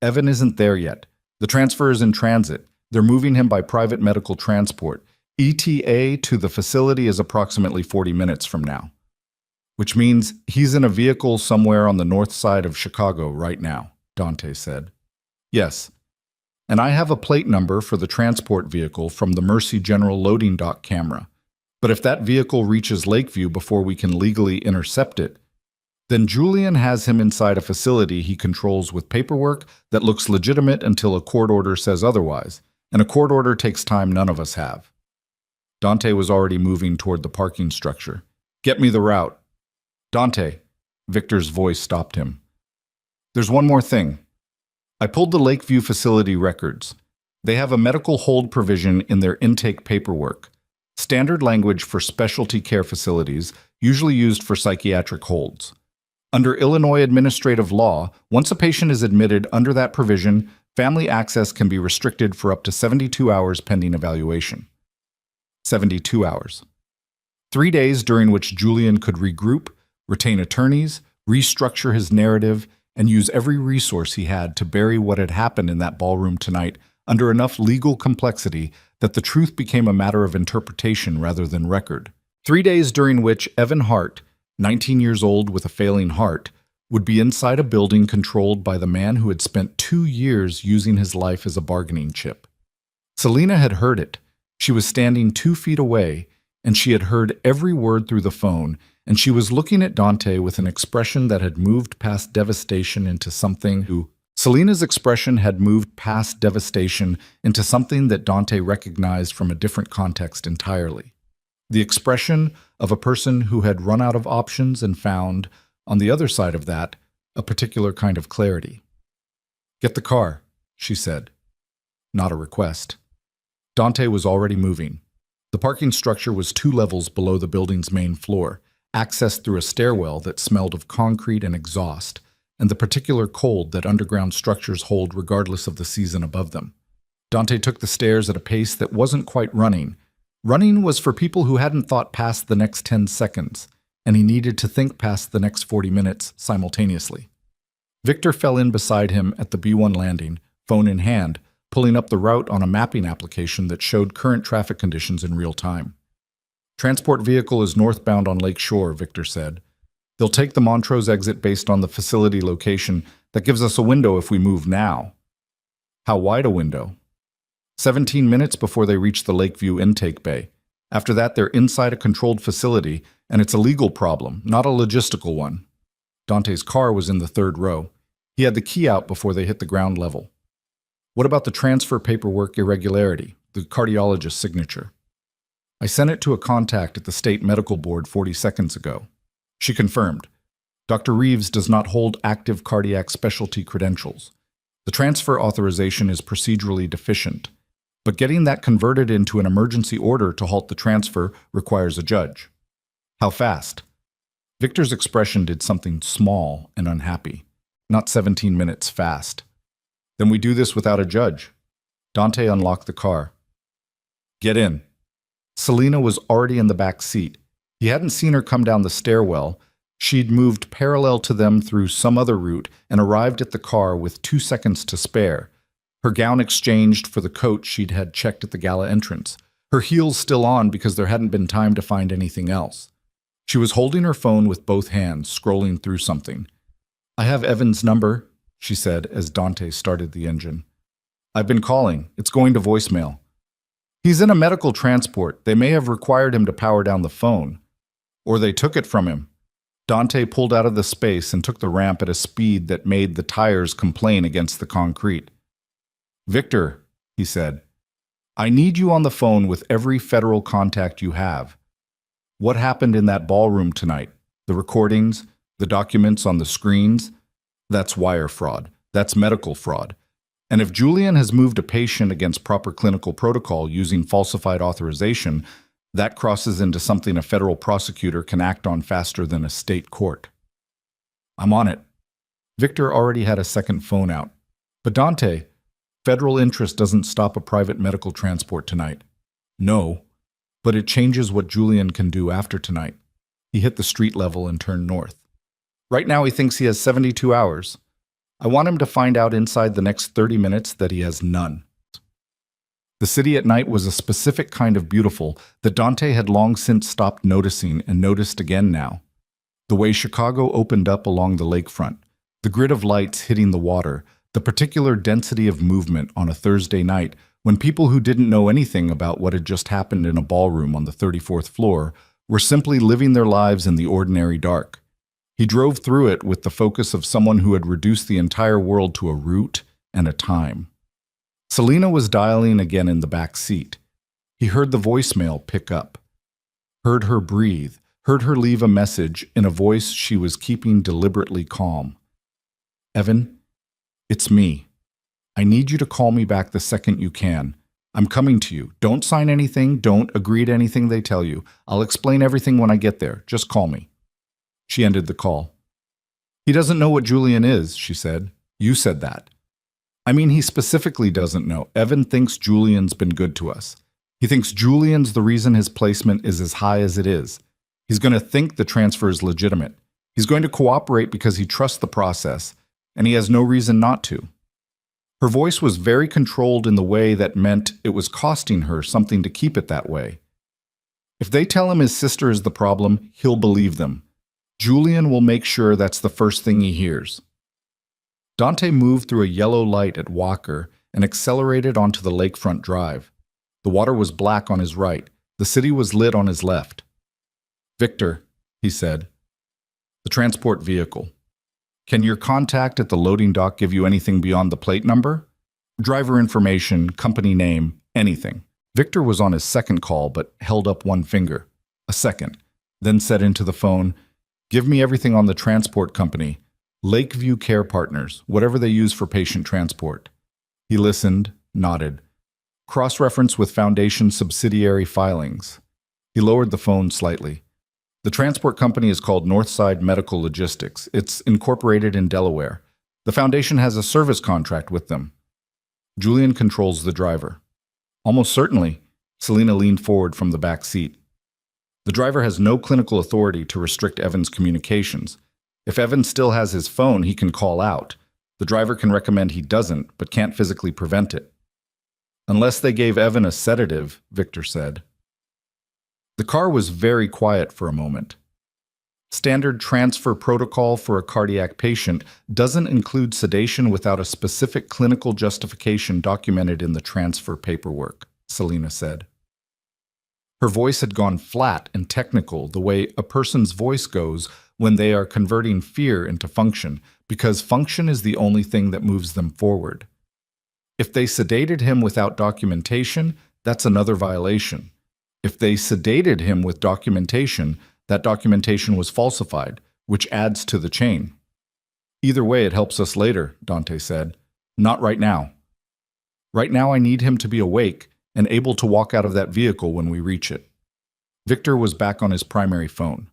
[SPEAKER 1] Evan isn't there yet. The transfer is in transit. They're moving him by private medical transport. ETA to the facility is approximately 40 minutes from now. Which means he's in a vehicle somewhere on the north side of Chicago right now, Dante said. Yes. And I have a plate number for the transport vehicle from the Mercy General loading dock camera. But if that vehicle reaches Lakeview before we can legally intercept it, then Julian has him inside a facility he controls with paperwork that looks legitimate until a court order says otherwise, and a court order takes time none of us have. Dante was already moving toward the parking structure. Get me the route. Dante, Victor's voice stopped him. There's one more thing. I pulled the Lakeview facility records. They have a medical hold provision in their intake paperwork. Standard language for specialty care facilities, usually used for psychiatric holds. Under Illinois administrative law, once a patient is admitted under that provision, family access can be restricted for up to 72 hours pending evaluation. 72 hours. 3 days during which Julian could regroup, retain attorneys, restructure his narrative, and use every resource he had to bury what had happened in that ballroom tonight under enough legal complexity that the truth became a matter of interpretation rather than record. 3 days during which Evan Hart, 19 years old with a failing heart, would be inside a building controlled by the man who had spent 2 years using his life as a bargaining chip. Selena had heard it. She was standing 2 feet away, and she had heard every word through the phone, and she was looking at Dante with an expression that had moved past devastation into something Selena's expression had moved past devastation into something that Dante recognized from a different context entirely. The expression of a person who had run out of options and found, on the other side of that, a particular kind of clarity. Get the car, she said. Not a request. Dante was already moving. The parking structure was 2 levels below the building's main floor, accessed through a stairwell that smelled of concrete and exhaust, and the particular cold that underground structures hold regardless of the season above them. Dante took the stairs at a pace that wasn't quite running. Running was for people who hadn't thought past the next 10 seconds, and he needed to think past the next 40 minutes simultaneously. Victor fell in beside him at the B1 landing, phone in hand, pulling up the route on a mapping application that showed current traffic conditions in real time. Transport vehicle is northbound on Lake Shore, Victor said. They'll take the Montrose exit based on the facility location. That gives us a window if we move now. How wide a window? 17 minutes before they reach the Lakeview intake bay. After that, they're inside a controlled facility, and it's a legal problem, not a logistical one. Dante's car was in the 3rd row. He had the key out before they hit the ground level. What about the transfer paperwork irregularity, the cardiologist's signature? I sent it to a contact at the state medical board 40 seconds ago. She confirmed. Dr. Reeves does not hold active cardiac specialty credentials. The transfer authorization is procedurally deficient, but getting that converted into an emergency order to halt the transfer requires a judge. How fast? Victor's expression did something small and unhappy. Not 17 minutes fast. Then we do this without a judge. Dante unlocked the car. Get in. Selena was already in the back seat. He hadn't seen her come down the stairwell. She'd moved parallel to them through some other route and arrived at the car with 2 seconds to spare. Her gown exchanged for the coat she'd had checked at the gala entrance. Her heels still on because there hadn't been time to find anything else. She was holding her phone with both hands, scrolling through something. I have Evan's number, she said as Dante started the engine. I've been calling. It's going to voicemail. He's in a medical transport. They may have required him to power down the phone. Or they took it from him. Dante pulled out of the space and took the ramp at a speed that made the tires complain against the concrete. "Victor," he said, "I need you on the phone with every federal contact you have. What happened in that ballroom tonight? The recordings, the documents on the screens? That's wire fraud. That's medical fraud. And if Julian has moved a patient against proper clinical protocol using falsified authorization, that crosses into something a federal prosecutor can act on faster than a state court." "I'm on it." Victor already had a second phone out. "But Dante, federal interest doesn't stop a private medical transport tonight." "No, but it changes what Julian can do after tonight." He hit the street level and turned north. "Right now he thinks he has 72 hours. I want him to find out inside the next 30 minutes that he has none." The city at night was a specific kind of beautiful that Dante had long since stopped noticing and noticed again now. The way Chicago opened up along the lakefront, the grid of lights hitting the water, the particular density of movement on a Thursday night when people who didn't know anything about what had just happened in a ballroom on the 34th floor were simply living their lives in the ordinary dark. He drove through it with the focus of someone who had reduced the entire world to a route and a time. Selena was dialing again in the back seat. He heard the voicemail pick up, heard her breathe, heard her leave a message in a voice she was keeping deliberately calm. "Evan, it's me. I need you to call me back the second you can. I'm coming to you. Don't sign anything. Don't agree to anything they tell you. I'll explain everything when I get there. Just call me." She ended the call. "He doesn't know what Julian is," she said. "You said that." "I mean, he specifically doesn't know. Evan thinks Julian's been good to us. He thinks Julian's the reason his placement is as high as it is. He's going to think the transfer is legitimate. He's going to cooperate because he trusts the process, and he has no reason not to." Her voice was very controlled in the way that meant it was costing her something to keep it that way. If they tell him his sister is the problem, he'll believe them. Julian will make sure that's the first thing he hears. Dante moved through a yellow light at Walker and accelerated onto the lakefront drive. The water was black on his right. The city was lit on his left. "Victor," he said. "The transport vehicle. Can your contact at the loading dock give you anything beyond the plate number? Driver information, company name, anything." Victor was on his second call but held up one finger. A second, then said into the phone, "Give me everything on the transport company. Lakeview Care Partners, whatever they use for patient transport." He listened, nodded. "Cross-reference with Foundation subsidiary filings." He lowered the phone slightly. "The transport company is called Northside Medical Logistics. It's incorporated in Delaware. The Foundation has a service contract with them." Julian controls the driver. "Almost certainly." Selena leaned forward from the back seat. "The driver has no clinical authority to restrict Evan's communications. If Evan still has his phone, he can call out. The driver can recommend he doesn't, but can't physically prevent it." "Unless they gave Evan a sedative," Victor said. The car was very quiet for a moment. Standard transfer protocol for a cardiac patient doesn't include sedation without a specific clinical justification documented in the transfer paperwork, Selena said. Her voice had gone flat and technical, the way a person's voice goes when they are converting fear into function, because function is the only thing that moves them forward. If they sedated him without documentation, that's another violation. If they sedated him with documentation, that documentation was falsified, which adds to the chain. "Either way, it helps us later," Dante said. "Not right now. Right now I need him to be awake and able to walk out of that vehicle when we reach it." Victor was back on his primary phone.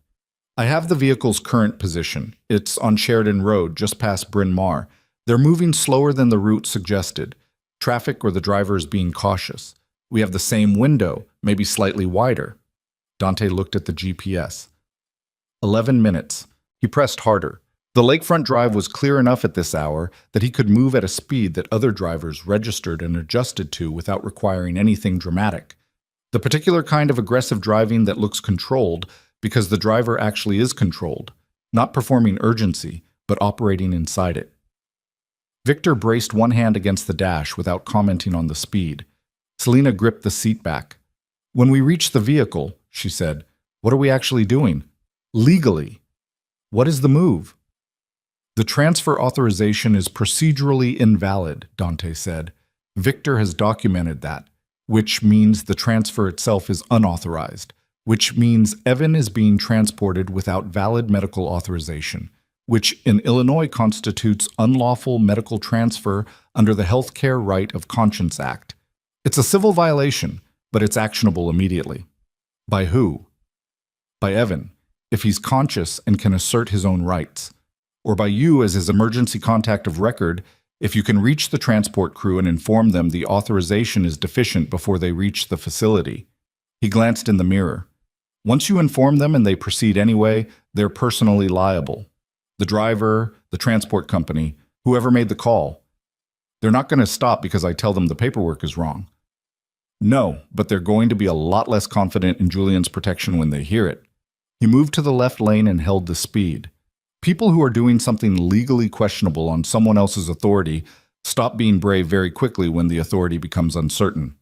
[SPEAKER 1] "I have the vehicle's current position. It's on Sheridan Road, just past Bryn Mawr. They're moving slower than the route suggested. Traffic or the driver is being cautious. We have the same window, maybe slightly wider." Dante looked at the GPS. 11 minutes. He pressed harder. The lakefront drive was clear enough at this hour that he could move at a speed that other drivers registered and adjusted to without requiring anything dramatic. The particular kind of aggressive driving that looks controlled because the driver actually is controlled, not performing urgency, but operating inside it. Victor braced one hand against the dash without commenting on the speed. Selina gripped the seat back. When we reach the vehicle, she said, what are we actually doing? Legally. What is the move? The transfer authorization is procedurally invalid, Dante said. Victor has documented that, which means the transfer itself is unauthorized, which means Evan is being transported without valid medical authorization, which in Illinois constitutes unlawful medical transfer under the Health Care Right of Conscience Act. It's a civil violation, but it's actionable immediately. By who? By Evan, if he's conscious and can assert his own rights. Or by you as his emergency contact of record, if you can reach the transport crew and inform them the authorization is deficient before they reach the facility. He glanced in the mirror. Once you inform them and they proceed anyway, they're personally liable. The driver, the transport company, whoever made the call. They're not going to stop because I tell them the paperwork is wrong. No, but they're going to be a lot less confident in Julian's protection when they hear it. He moved to the left lane and held the speed. People who are doing something legally questionable on someone else's authority stop being brave very quickly when the authority becomes uncertain.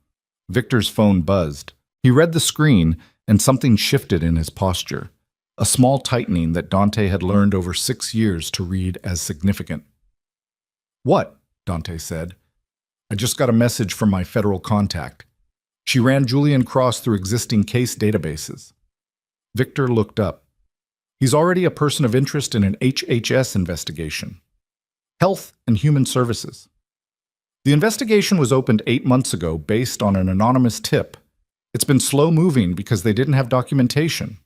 [SPEAKER 1] Victor's phone buzzed. He read the screen, and something shifted in his posture. A small tightening that Dante had learned over 6 years to read as significant. What? Dante said. I just got a message from my federal contact. She ran Julian Cross through existing case databases. Victor looked up. He's already a person of interest in an HHS investigation. Health and Human Services. The investigation was opened 8 months ago based on an anonymous tip. It's been slow-moving because they didn't have documentation.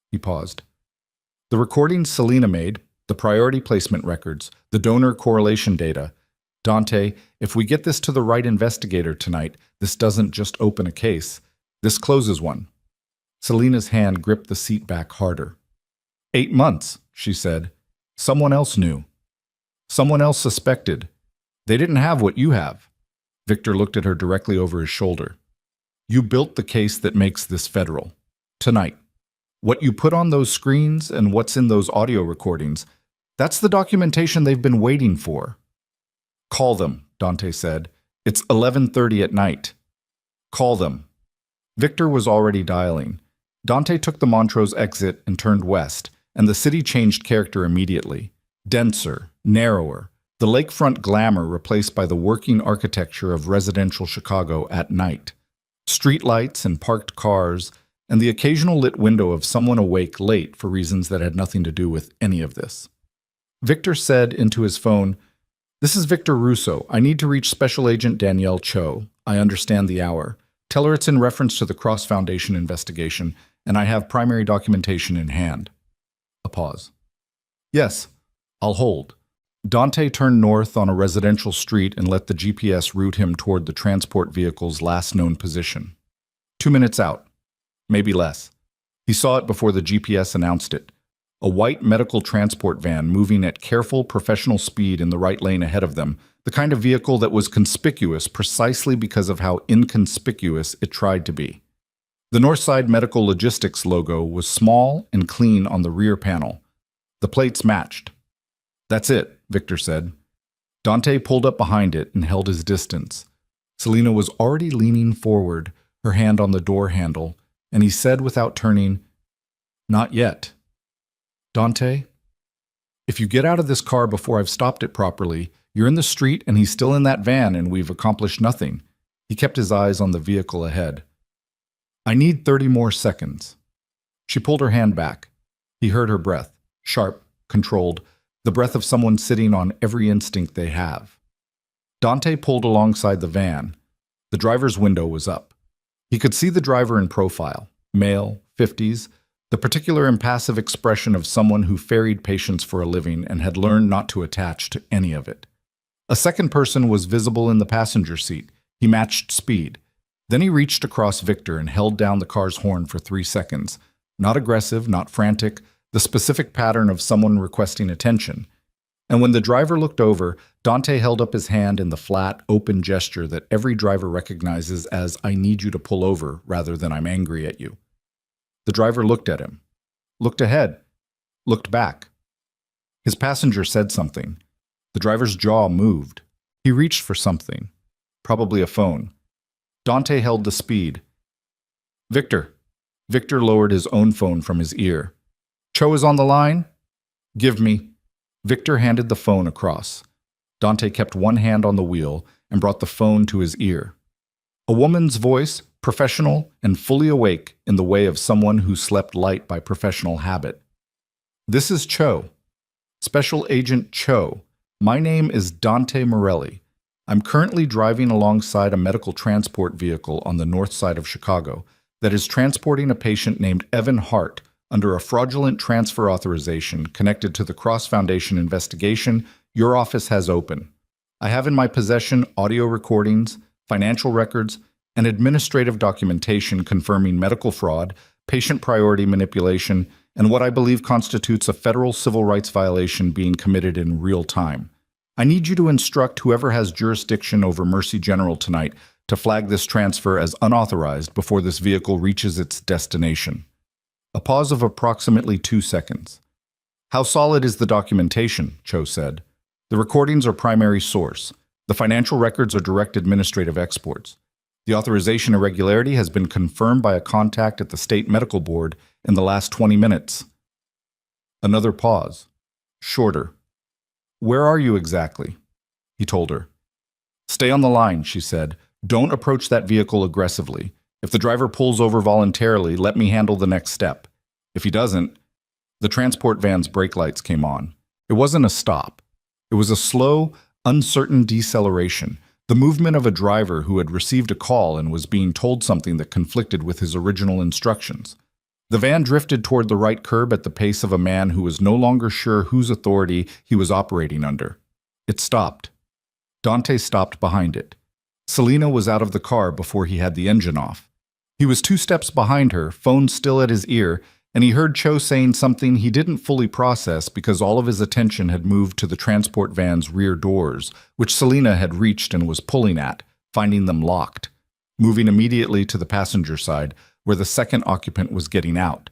[SPEAKER 1] He paused. The recordings Selina made, the priority placement records, the donor correlation data. Dante, if we get this to the right investigator tonight, this doesn't just open a case. This closes one. Selina's hand gripped the seat back harder. 8 months, she said. Someone else knew. Someone else suspected. They didn't have what you have. Victor looked at her directly over his shoulder. You built the case that makes this federal. Tonight. What you put on those screens and what's in those audio recordings, that's the documentation they've been waiting for. Call them, Dante said. It's 11:30 at night. Call them. Victor was already dialing. Dante took the Montrose exit and turned west, and the city changed character immediately. Denser, narrower, the lakefront glamour replaced by the working architecture of residential Chicago at night. Streetlights and parked cars, and the occasional lit window of someone awake late for reasons that had nothing to do with any of this. Victor said into his phone, "This is Victor Russo. I need to reach Special Agent Danielle Cho. I understand the hour. Tell her it's in reference to the Cross Foundation investigation, and I have primary documentation in hand." A pause. "Yes, I'll hold." Dante turned north on a residential street and let the GPS route him toward the transport vehicle's last known position. 2 minutes out. Maybe less. He saw it before the GPS announced it. A white medical transport van moving at careful professional speed in the right lane ahead of them, the kind of vehicle that was conspicuous precisely because of how inconspicuous it tried to be. The Northside Medical Logistics logo was small and clean on the rear panel. The plates matched. "That's it," Victor said. Dante pulled up behind it and held his distance. Selina was already leaning forward, her hand on the door handle, and he said without turning, "Not yet. Dante, if you get out of this car before I've stopped it properly, you're in the street and he's still in that van and we've accomplished nothing." He kept his eyes on the vehicle ahead. "I need 30 more seconds." She pulled her hand back. He heard her breath, sharp, controlled, the breath of someone sitting on every instinct they have. Dante pulled alongside the van. The driver's window was up. He could see the driver in profile, male, 50s, the particular impassive expression of someone who ferried patients for a living and had learned not to attach to any of it. A second person was visible in the passenger seat. He matched speed. Then he reached across Victor and held down the car's horn for 3 seconds. Not aggressive, not frantic, the specific pattern of someone requesting attention. And when the driver looked over, Dante held up his hand in the flat, open gesture that every driver recognizes as "I need you to pull over" rather than "I'm angry at you." The driver looked at him, looked ahead, looked back. His passenger said something. The driver's jaw moved. He reached for something, probably a phone. Dante held the speed. Victor. Victor lowered his own phone from his ear. Cho is on the line? Give me. Victor handed the phone across. Dante kept one hand on the wheel and brought the phone to his ear. A woman's voice, professional and fully awake in the way of someone who slept light by professional habit. This is Cho. Special Agent Cho. My name is Dante Morelli. I'm currently driving alongside a medical transport vehicle on the north side of Chicago that is transporting a patient named Evan Hart under a fraudulent transfer authorization connected to the Cross Foundation investigation your office has open. I have in my possession audio recordings, financial records, and administrative documentation confirming medical fraud, patient priority manipulation, and what I believe constitutes a federal civil rights violation being committed in real time. I need you to instruct whoever has jurisdiction over Mercy General tonight to flag this transfer as unauthorized before this vehicle reaches its destination. A pause of approximately 2 seconds. How solid is the documentation? Cho said. The recordings are primary source. The financial records are direct administrative exports. The authorization irregularity has been confirmed by a contact at the state medical board in the last 20 minutes. Another pause. Shorter. Where are you exactly? He told her. Stay on the line, she said. Don't approach that vehicle aggressively. If the driver pulls over voluntarily, let me handle the next step. If he doesn't, the transport van's brake lights came on. It wasn't a stop. It was a slow, uncertain deceleration, the movement of a driver who had received a call and was being told something that conflicted with his original instructions. The van drifted toward the right curb at the pace of a man who was no longer sure whose authority he was operating under. It stopped. Dante stopped behind it. Selena was out of the car before he had the engine off. He was 2 steps behind her, phone still at his ear, and he heard Cho saying something he didn't fully process because all of his attention had moved to the transport van's rear doors, which Selena had reached and was pulling at, finding them locked, moving immediately to the passenger side, where the second occupant was getting out.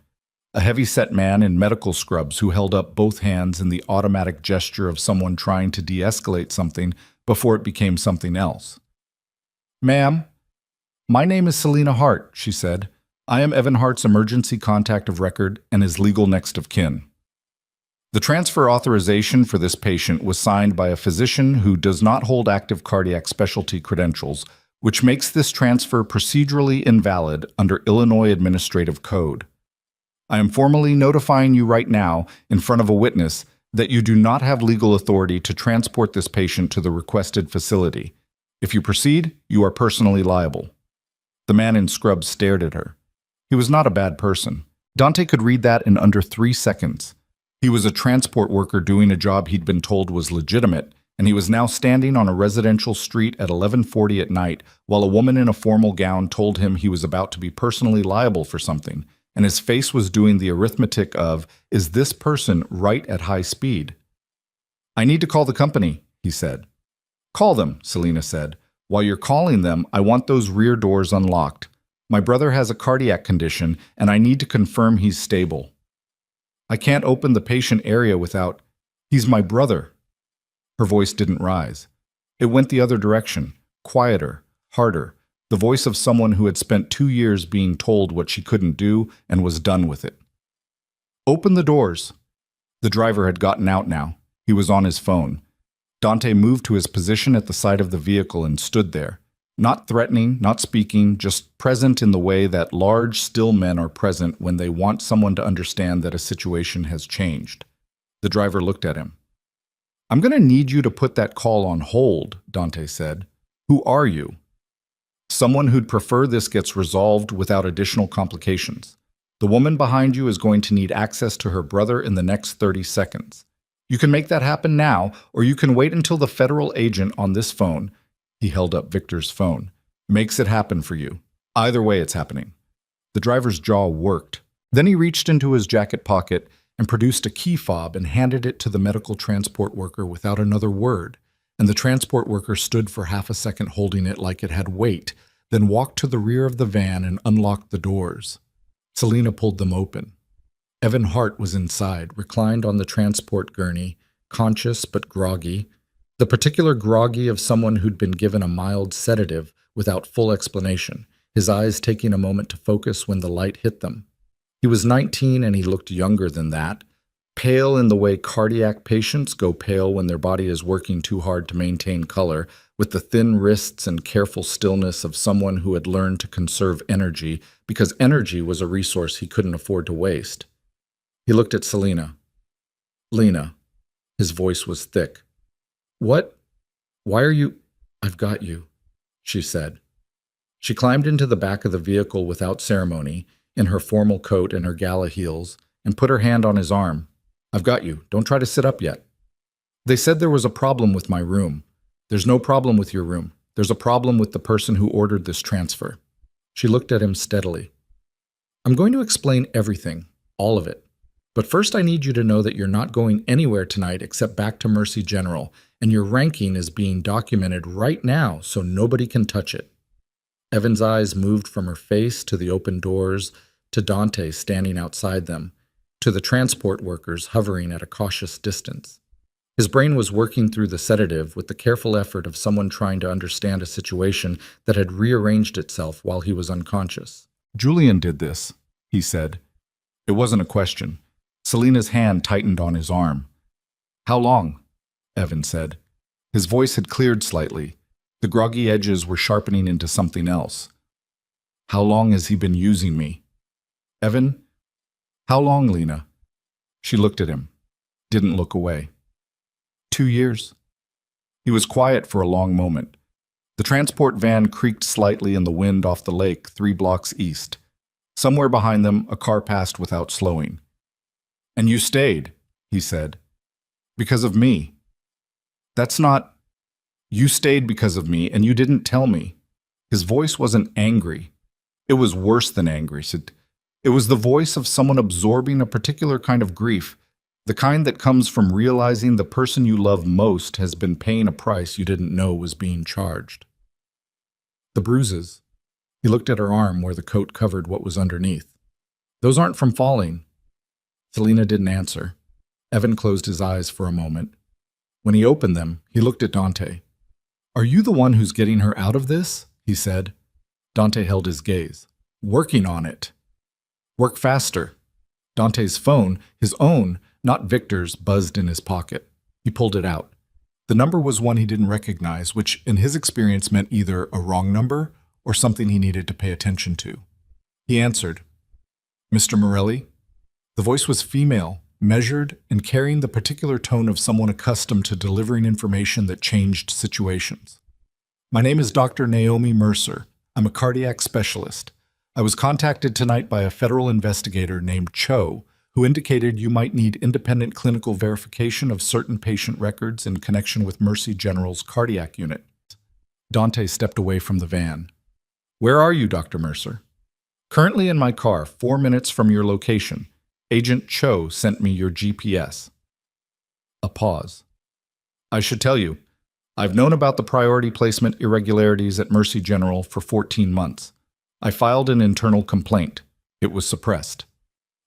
[SPEAKER 1] A heavy-set man in medical scrubs who held up both hands in the automatic gesture of someone trying to de-escalate something before it became something else. Ma'am, my name is Selena Hart, she said. I am Evan Hart's emergency contact of record and his legal next of kin. The transfer authorization for this patient was signed by a physician who does not hold active cardiac specialty credentials, which makes this transfer procedurally invalid under Illinois Administrative Code. I am formally notifying you right now, in front of a witness, that you do not have legal authority to transport this patient to the requested facility. If you proceed, you are personally liable. The man in scrubs stared at her. He was not a bad person. Dante could read that in under 3 seconds. He was a transport worker doing a job he'd been told was legitimate, and he was now standing on a residential street at 11:40 at night while a woman in a formal gown told him he was about to be personally liable for something, and his face was doing the arithmetic of, is this person right at high speed? I need to call the company, he said. Call them, Selena said. While you're calling them, I want those rear doors unlocked. My brother has a cardiac condition, and I need to confirm he's stable. I can't open the patient area without, he's my brother. Her voice didn't rise. It went the other direction, quieter, harder, the voice of someone who had spent 2 years being told what she couldn't do and was done with it. Open the doors. The driver had gotten out now. He was on his phone. Dante moved to his position at the side of the vehicle and stood there. Not threatening, not speaking, just present in the way that large, still men are present when they want someone to understand that a situation has changed. The driver looked at him. I'm going to need you to put that call on hold, Dante said. Who are you? Someone who'd prefer this gets resolved without additional complications. The woman behind you is going to need access to her brother in the next 30 seconds. You can make that happen now, or you can wait until the federal agent on this phone, he held up Victor's phone, makes it happen for you. Either way, it's happening. The driver's jaw worked. Then he reached into his jacket pocket and produced a key fob and handed it to the medical transport worker without another word, and the transport worker stood for half a second holding it like it had weight, then walked to the rear of the van and unlocked the doors. Selena pulled them open. Evan Hart was inside, reclined on the transport gurney, conscious but groggy, the particular groggy of someone who'd been given a mild sedative without full explanation, his eyes taking a moment to focus when the light hit them. He was 19 and he looked younger than that, pale in the way cardiac patients go pale when their body is working too hard to maintain color, with the thin wrists and careful stillness of someone who had learned to conserve energy because energy was a resource he couldn't afford to waste. He looked at Selena. Lena. His voice was thick. What? Why are you? I've got you, she said. She climbed into the back of the vehicle without ceremony, in her formal coat and her gala heels, and put her hand on his arm. I've got you. Don't try to sit up yet. They said there was a problem with my room. There's no problem with your room. There's a problem with the person who ordered this transfer. She looked at him steadily. I'm going to explain everything, all of it. But first I need you to know that you're not going anywhere tonight except back to Mercy General, and your ranking is being documented right now so nobody can touch it. Evan's eyes moved from her face to the open doors, to Dante standing outside them, to the transport workers hovering at a cautious distance. His brain was working through the sedative with the careful effort of someone trying to understand a situation that had rearranged itself while he was unconscious. Julian did this, he said. It wasn't a question. Selena's hand tightened on his arm. How long? Evan said. His voice had cleared slightly. The groggy edges were sharpening into something else. How long has he been using me? Evan? How long, Lena? She looked at him, didn't look away. 2 years. He was quiet for a long moment. The transport van creaked slightly in the wind off the lake 3 blocks east. Somewhere behind them, a car passed without slowing. And you stayed, he said. Because of me. That's not... You stayed because of me, and you didn't tell me. His voice wasn't angry. It was worse than angry. It was the voice of someone absorbing a particular kind of grief, the kind that comes from realizing the person you love most has been paying a price you didn't know was being charged. The bruises. He looked at her arm where the coat covered what was underneath. Those aren't from falling. Selena didn't answer. Evan closed his eyes for a moment. When he opened them, he looked at Dante. Are you the one who's getting her out of this? He said. Dante held his gaze. Working on it. Work faster. Dante's phone, his own, not Victor's, buzzed in his pocket. He pulled it out. The number was one he didn't recognize, which in his experience meant either a wrong number or something he needed to pay attention to. He answered. Mr. Morelli? The voice was female, measured, and carrying the particular tone of someone accustomed to delivering information that changed situations. My name is Dr. Naomi Mercer. I'm a cardiac specialist. I was contacted tonight by a federal investigator named Cho, who indicated you might need independent clinical verification of certain patient records in connection with Mercy General's cardiac unit. Dante stepped away from the van. Where are you, Dr. Mercer? Currently in my car, 4 minutes from your location. Agent Cho sent me your GPS. A pause. I should tell you, I've known about the priority placement irregularities at Mercy General for 14 months. I filed an internal complaint. It was suppressed.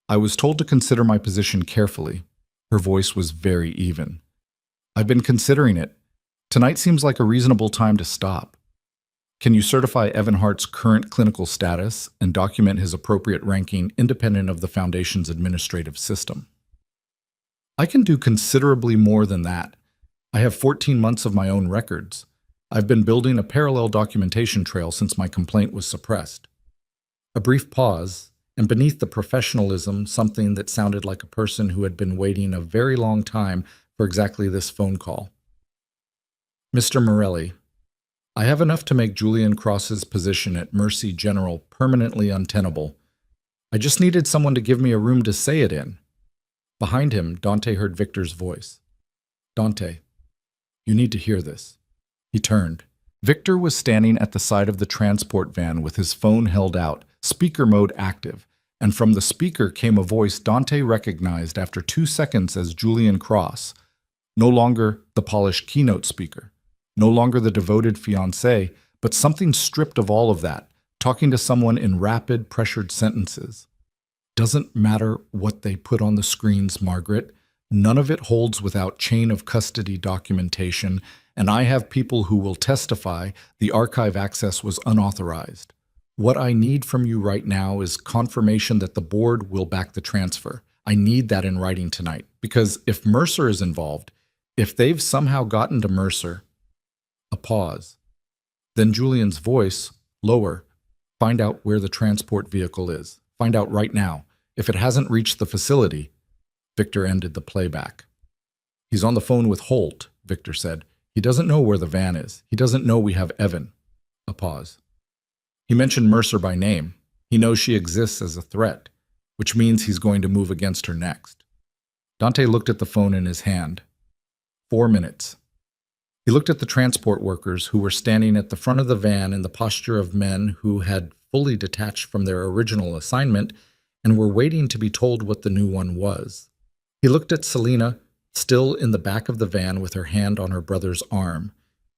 [SPEAKER 1] I was told to consider my position carefully. Her voice was very even. I've been considering it. Tonight seems like a reasonable time to stop. Can you certify Evan Hart's current clinical status and document his appropriate ranking independent of the Foundation's administrative system? I can do considerably more than that. I have 14 months of my own records. I've been building a parallel documentation trail since my complaint was suppressed. A brief pause, and beneath the professionalism, something that sounded like a person who had been waiting a very long time for exactly this phone call. Mr. Morelli, I have enough to make Julian Cross's position at Mercy General permanently untenable. I just needed someone to give me a room to say it in. Behind him, Dante heard Victor's voice. Dante, you need to hear this. He turned. Victor was standing at the side of the transport van with his phone held out, speaker mode active, and from the speaker came a voice Dante recognized after 2 seconds as Julian Cross, no longer the polished keynote speaker. No longer the devoted fiancé, but something stripped of all of that, talking to someone in rapid, pressured sentences. Doesn't matter what they put on the screens, Margaret. None of it holds without chain of custody documentation, and I have people who will testify the archive access was unauthorized. What I need from you right now is confirmation that the board will back the transfer. I need that in writing tonight, because if Mercer is involved, if they've somehow gotten to Mercer, a pause. Then Julian's voice, lower, find out where the transport vehicle is. Find out right now. If it hasn't reached the facility, Victor ended the playback. He's on the phone with Holt, Victor said. He doesn't know where the van is. He doesn't know we have Evan. A pause. He mentioned Mercer by name. He knows she exists as a threat, which means he's going to move against her next. Dante looked at the phone in his hand. 4 minutes. He looked at the transport workers who were standing at the front of the van in the posture of men who had fully detached from their original assignment and were waiting to be told what the new one was. He looked at Selena, still in the back of the van with her hand on her brother's arm,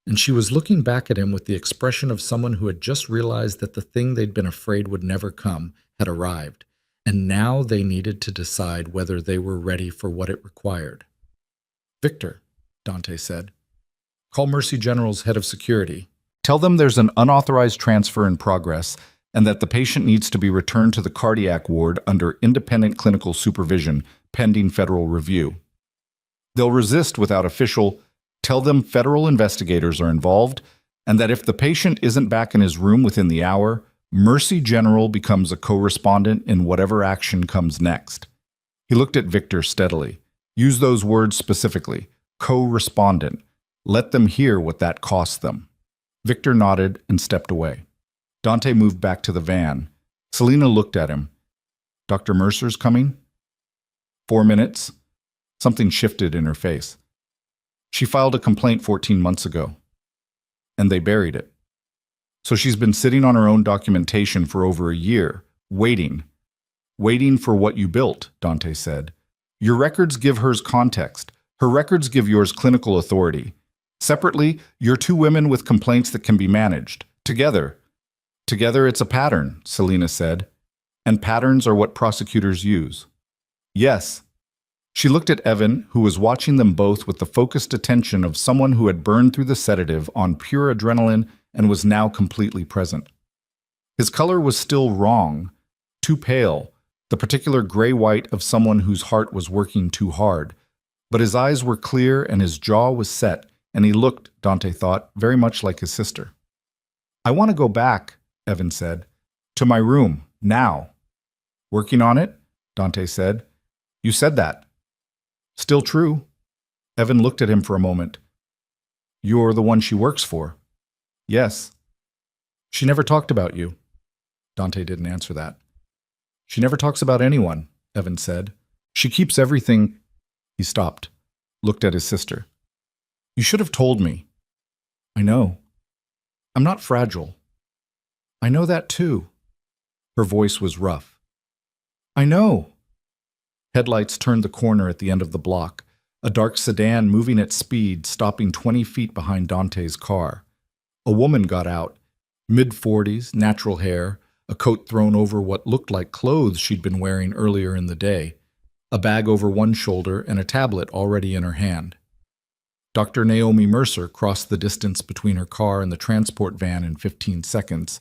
[SPEAKER 1] and she was looking back at him with the expression of someone who had just realized that the thing they'd been afraid would never come had arrived, and now they needed to decide whether they were ready for what it required. Victor, Dante said, call Mercy General's head of security. Tell them there's an unauthorized transfer in progress and that the patient needs to be returned to the cardiac ward under independent clinical supervision pending federal review. They'll resist without official. Tell them federal investigators are involved and that if the patient isn't back in his room within the hour, Mercy General becomes a co-respondent in whatever action comes next. He looked at Victor steadily. Use those words specifically. Co-respondent. Let them hear what that costs them. Victor nodded and stepped away. Dante moved back to the van. Selena looked at him. Dr. Mercer's coming? 4 minutes. Something shifted in her face. She filed a complaint 14 months ago, and they buried it. So she's been sitting on her own documentation for over a year, waiting for what you built, Dante said. Your records give hers context. Her records give yours clinical authority. Separately, you're two women with complaints that can be managed. Together it's a pattern, Selena said. And patterns are what prosecutors use. Yes. She looked at Evan, who was watching them both with the focused attention of someone who had burned through the sedative on pure adrenaline and was now completely present. His color was still wrong, too pale, the particular gray-white of someone whose heart was working too hard. But his eyes were clear and his jaw was set, and he looked, Dante thought, very much like his sister. I want to go back, Evan said, to my room, now. Working on it? Dante said. You said that. Still true. Evan looked at him for a moment. You're the one she works for. Yes. She never talked about you. Dante didn't answer that. She never talks about anyone, Evan said. She keeps everything. He stopped, looked at his sister. You should have told me. I know. I'm not fragile. I know that too. Her voice was rough. I know. Headlights turned the corner at the end of the block, a dark sedan moving at speed, stopping 20 feet behind Dante's car. A woman got out, mid-40s, natural hair, a coat thrown over what looked like clothes she'd been wearing earlier in the day, a bag over one shoulder and a tablet already in her hand. Dr. Naomi Mercer crossed the distance between her car and the transport van in 15 seconds,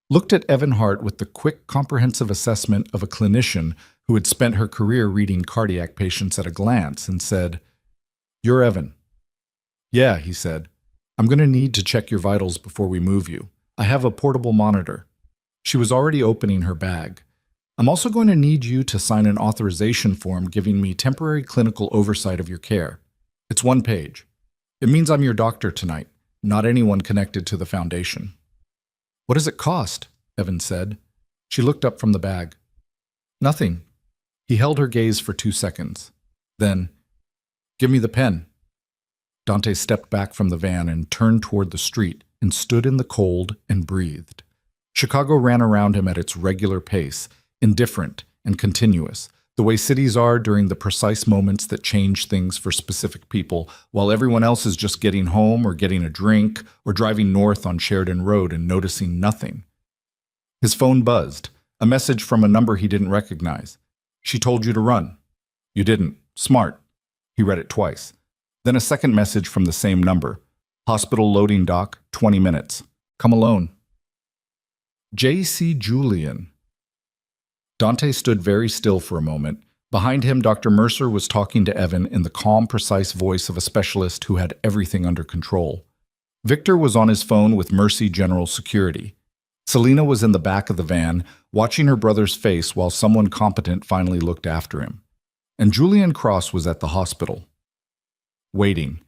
[SPEAKER 1] looked at Evan Hart with the quick, comprehensive assessment of a clinician who had spent her career reading cardiac patients at a glance, and said, You're Evan. Yeah, he said. I'm going to need to check your vitals before we move you. I have a portable monitor. She was already opening her bag. I'm also going to need you to sign an authorization form giving me temporary clinical oversight of your care. It's 1 page. It means I'm your doctor tonight, not anyone connected to the foundation. What does it cost? Evan said. She looked up from the bag. Nothing. He held her gaze for 2 seconds. Then, give me the pen. Dante stepped back from the van and turned toward the street and stood in the cold and breathed. Chicago ran around him at its regular pace, indifferent and continuous, the way cities are during the precise moments that change things for specific people, while everyone else is just getting home or getting a drink or driving north on Sheridan Road and noticing nothing. His phone buzzed, a message from a number he didn't recognize. She told you to run. You didn't. Smart. He read it twice. Then a second message from the same number. Hospital loading dock, 20 minutes. Come alone. J.C. Julian. Dante stood very still for a moment. Behind him, Dr. Mercer was talking to Evan in the calm, precise voice of a specialist who had everything under control. Victor was on his phone with Mercy General Security. Selena was in the back of the van, watching her brother's face while someone competent finally looked after him. And Julian Cross was at the hospital. Waiting.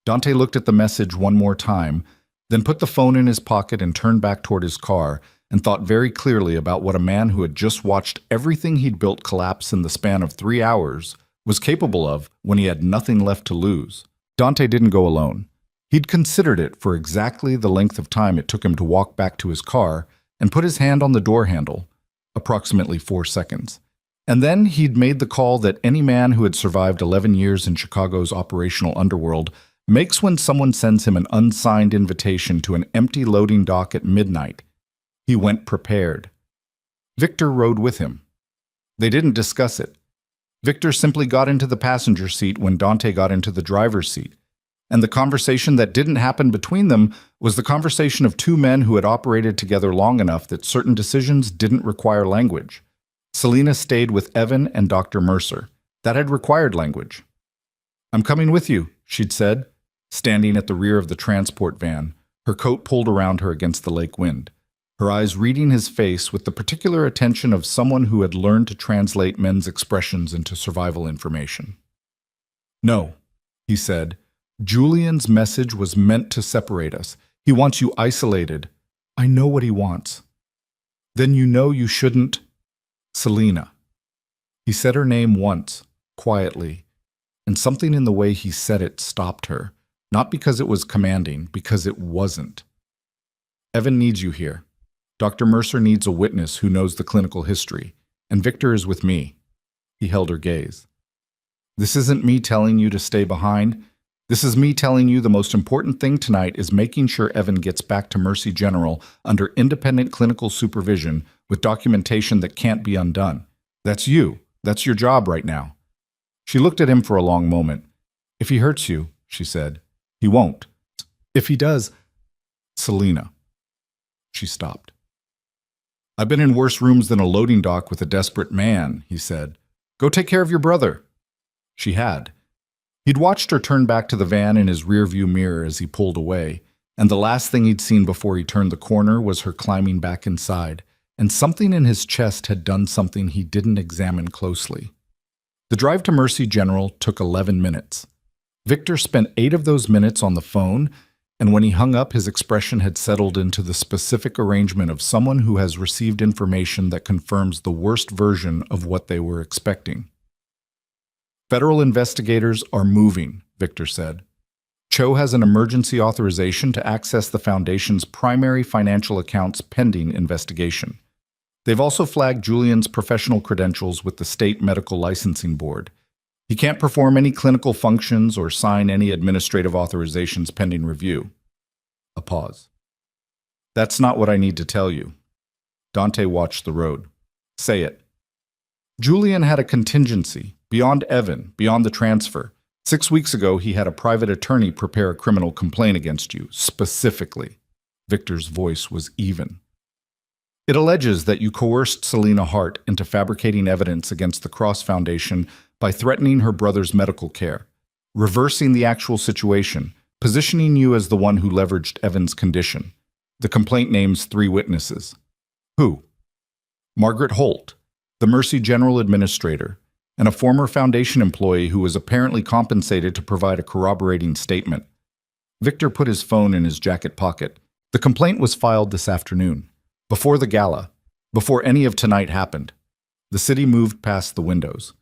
[SPEAKER 1] Dante looked at the message one more time, then put the phone in his pocket and turned back toward his car and thought very clearly about what a man who had just watched everything he'd built collapse in the span of 3 hours was capable of when he had nothing left to lose. Dante didn't go alone. He'd considered it for exactly the length of time it took him to walk back to his car and put his hand on the door handle, approximately 4 seconds. And then he'd made the call that any man who had survived 11 years in Chicago's operational underworld makes when someone sends him an unsigned invitation to an empty loading dock at midnight. He went prepared. Victor rode with him. They didn't discuss it. Victor simply got into the passenger seat when Dante got into the driver's seat. And the conversation that didn't happen between them was the conversation of two men who had operated together long enough that certain decisions didn't require language. Selena stayed with Evan and Dr. Mercer. That had required language. "I'm coming with you," she'd said, standing at the rear of the transport van, her coat pulled around her against the lake wind, her eyes reading his face with the particular attention of someone who had learned to translate men's expressions into survival information. "No," he said. "Julian's message was meant to separate us. He wants you isolated. I know what he wants." "Then you know you shouldn't—" "Selena." He said her name once, quietly, and something in the way he said it stopped her, not because it was commanding, because it wasn't. "Evan needs you here. Dr. Mercer needs a witness who knows the clinical history, and Victor is with me." He held her gaze. "This isn't me telling you to stay behind. This is me telling you the most important thing tonight is making sure Evan gets back to Mercy General under independent clinical supervision with documentation that can't be undone. That's you. That's your job right now." She looked at him for a long moment. "If he hurts you," she said, "he won't. If he does—" "Selena." She stopped. "I've been in worse rooms than a loading dock with a desperate man," he said. "Go take care of your brother." She had. He'd watched her turn back to the van in his rearview mirror as he pulled away, and the last thing he'd seen before he turned the corner was her climbing back inside, and something in his chest had done something he didn't examine closely. The drive to Mercy General took 11 minutes. Victor spent 8 of those minutes on the phone, and when he hung up, his expression had settled into the specific arrangement of someone who has received information that confirms the worst version of what they were expecting. "Federal investigators are moving," Victor said. "Cho has an emergency authorization to access the Foundation's primary financial accounts pending investigation. They've also flagged Julian's professional credentials with the State Medical Licensing Board. He can't perform any clinical functions or sign any administrative authorizations pending review." A pause. "That's not what I need to tell you." Dante watched the road. "Say it." "Julian had a contingency, beyond Evan, beyond the transfer. 6 weeks ago, he had a private attorney prepare a criminal complaint against you, specifically." Victor's voice was even. "It alleges that you coerced Selena Hart into fabricating evidence against the Cross Foundation by threatening her brother's medical care, reversing the actual situation, positioning you as the one who leveraged Evan's condition. The complaint names 3 witnesses. Who? Margaret Holt, the Mercy General Administrator, and a former Foundation employee who was apparently compensated to provide a corroborating statement." Victor put his phone in his jacket pocket. "The complaint was filed this afternoon, before the gala, before any of tonight happened." The city moved past the windows.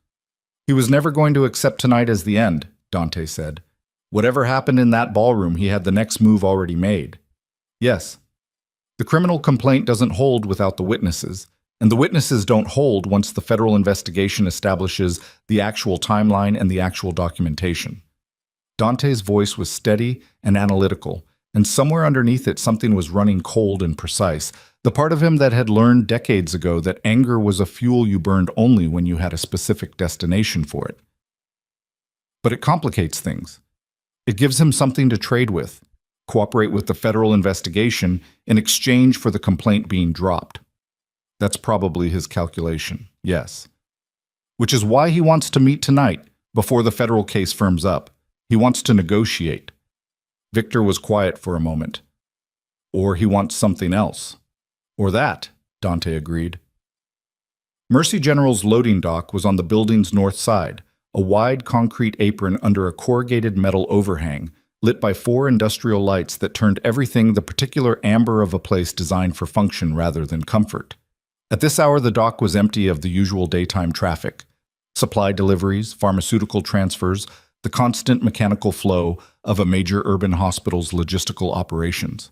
[SPEAKER 1] "He was never going to accept tonight as the end," Dante said. "Whatever happened in that ballroom, he had the next move already made." "Yes. The criminal complaint doesn't hold without the witnesses, and the witnesses don't hold once the federal investigation establishes the actual timeline and the actual documentation." Dante's voice was steady and analytical, and somewhere underneath it something was running cold and precise, the part of him that had learned decades ago that anger was a fuel you burned only when you had a specific destination for it. "But it complicates things. It gives him something to trade with, cooperate with the federal investigation in exchange for the complaint being dropped. That's probably his calculation, yes. Which is why he wants to meet tonight, before the federal case firms up. He wants to negotiate. Victor was quiet for a moment. Or he wants something else. Or that, Dante agreed. Mercy General's loading dock was on the building's north side, a wide concrete apron under a corrugated metal overhang, lit by 4 industrial lights that turned everything the particular amber of a place designed for function rather than comfort. At this hour, the dock was empty of the usual daytime traffic. Supply deliveries, pharmaceutical transfers, the constant mechanical flow of a major urban hospital's logistical operations.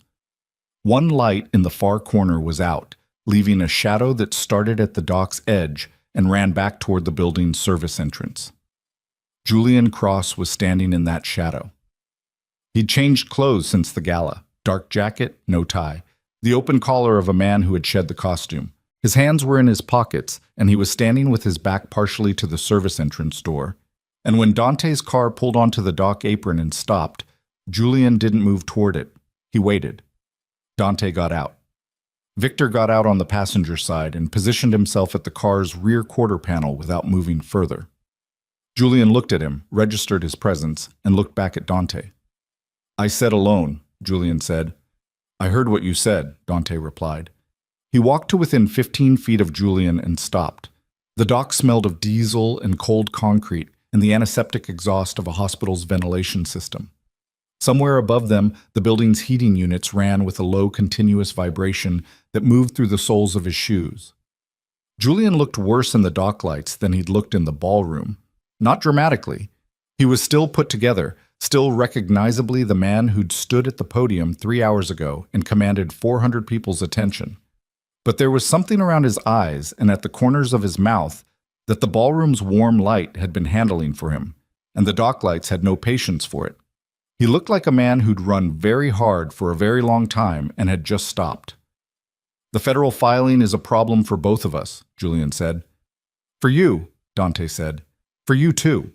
[SPEAKER 1] One light in the far corner was out, leaving a shadow that started at the dock's edge and ran back toward the building's service entrance. Julian Cross was standing in that shadow. He'd changed clothes since the gala, dark jacket, no tie, the open collar of a man who had shed the costume. His hands were in his pockets, and he was standing with his back partially to the service entrance door. And when Dante's car pulled onto the dock apron and stopped, Julian didn't move toward it. He waited. Dante got out. Victor got out on the passenger side and positioned himself at the car's rear quarter panel without moving further. Julian looked at him, registered his presence, and looked back at Dante. "I said alone," Julian said. "I heard what you said," Dante replied. He walked to within 15 feet of Julian and stopped. The dock smelled of diesel and cold concrete and the antiseptic exhaust of a hospital's ventilation system. Somewhere above them, the building's heating units ran with a low continuous vibration that moved through the soles of his shoes. Julian looked worse in the dock lights than he'd looked in the ballroom. Not dramatically. He was still put together, still recognizably the man who'd stood at the podium 3 hours ago and commanded 400 people's attention. But there was something around his eyes and at the corners of his mouth that the ballroom's warm light had been handling for him, and the dock lights had no patience for it. He looked like a man who'd run very hard for a very long time and had just stopped. "The federal filing is a problem for both of us," Julian said. "For you," Dante said. "For you too.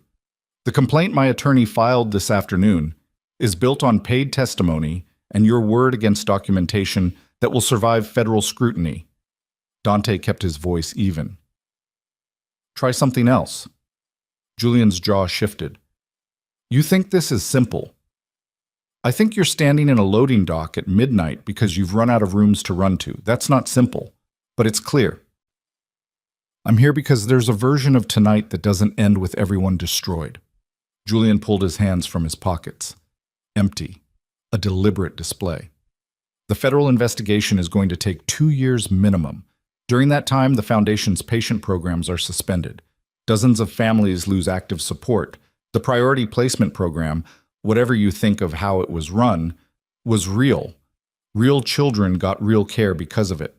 [SPEAKER 1] The complaint my attorney filed this afternoon is built on paid testimony and your word against documentation that will survive federal scrutiny." Dante kept his voice even. "Try something else." Julian's jaw shifted. "You think this is simple. I think you're standing in a loading dock at midnight because you've run out of rooms to run to. That's not simple, but it's clear. I'm here because there's a version of tonight that doesn't end with everyone destroyed." Julian pulled his hands from his pockets. Empty. A deliberate display. The federal investigation is going to take 2 years minimum. During that time, the Foundation's patient programs are suspended. Dozens of families lose active support. The priority placement program, whatever you think of how it was run, was real. Real children got real care because of it.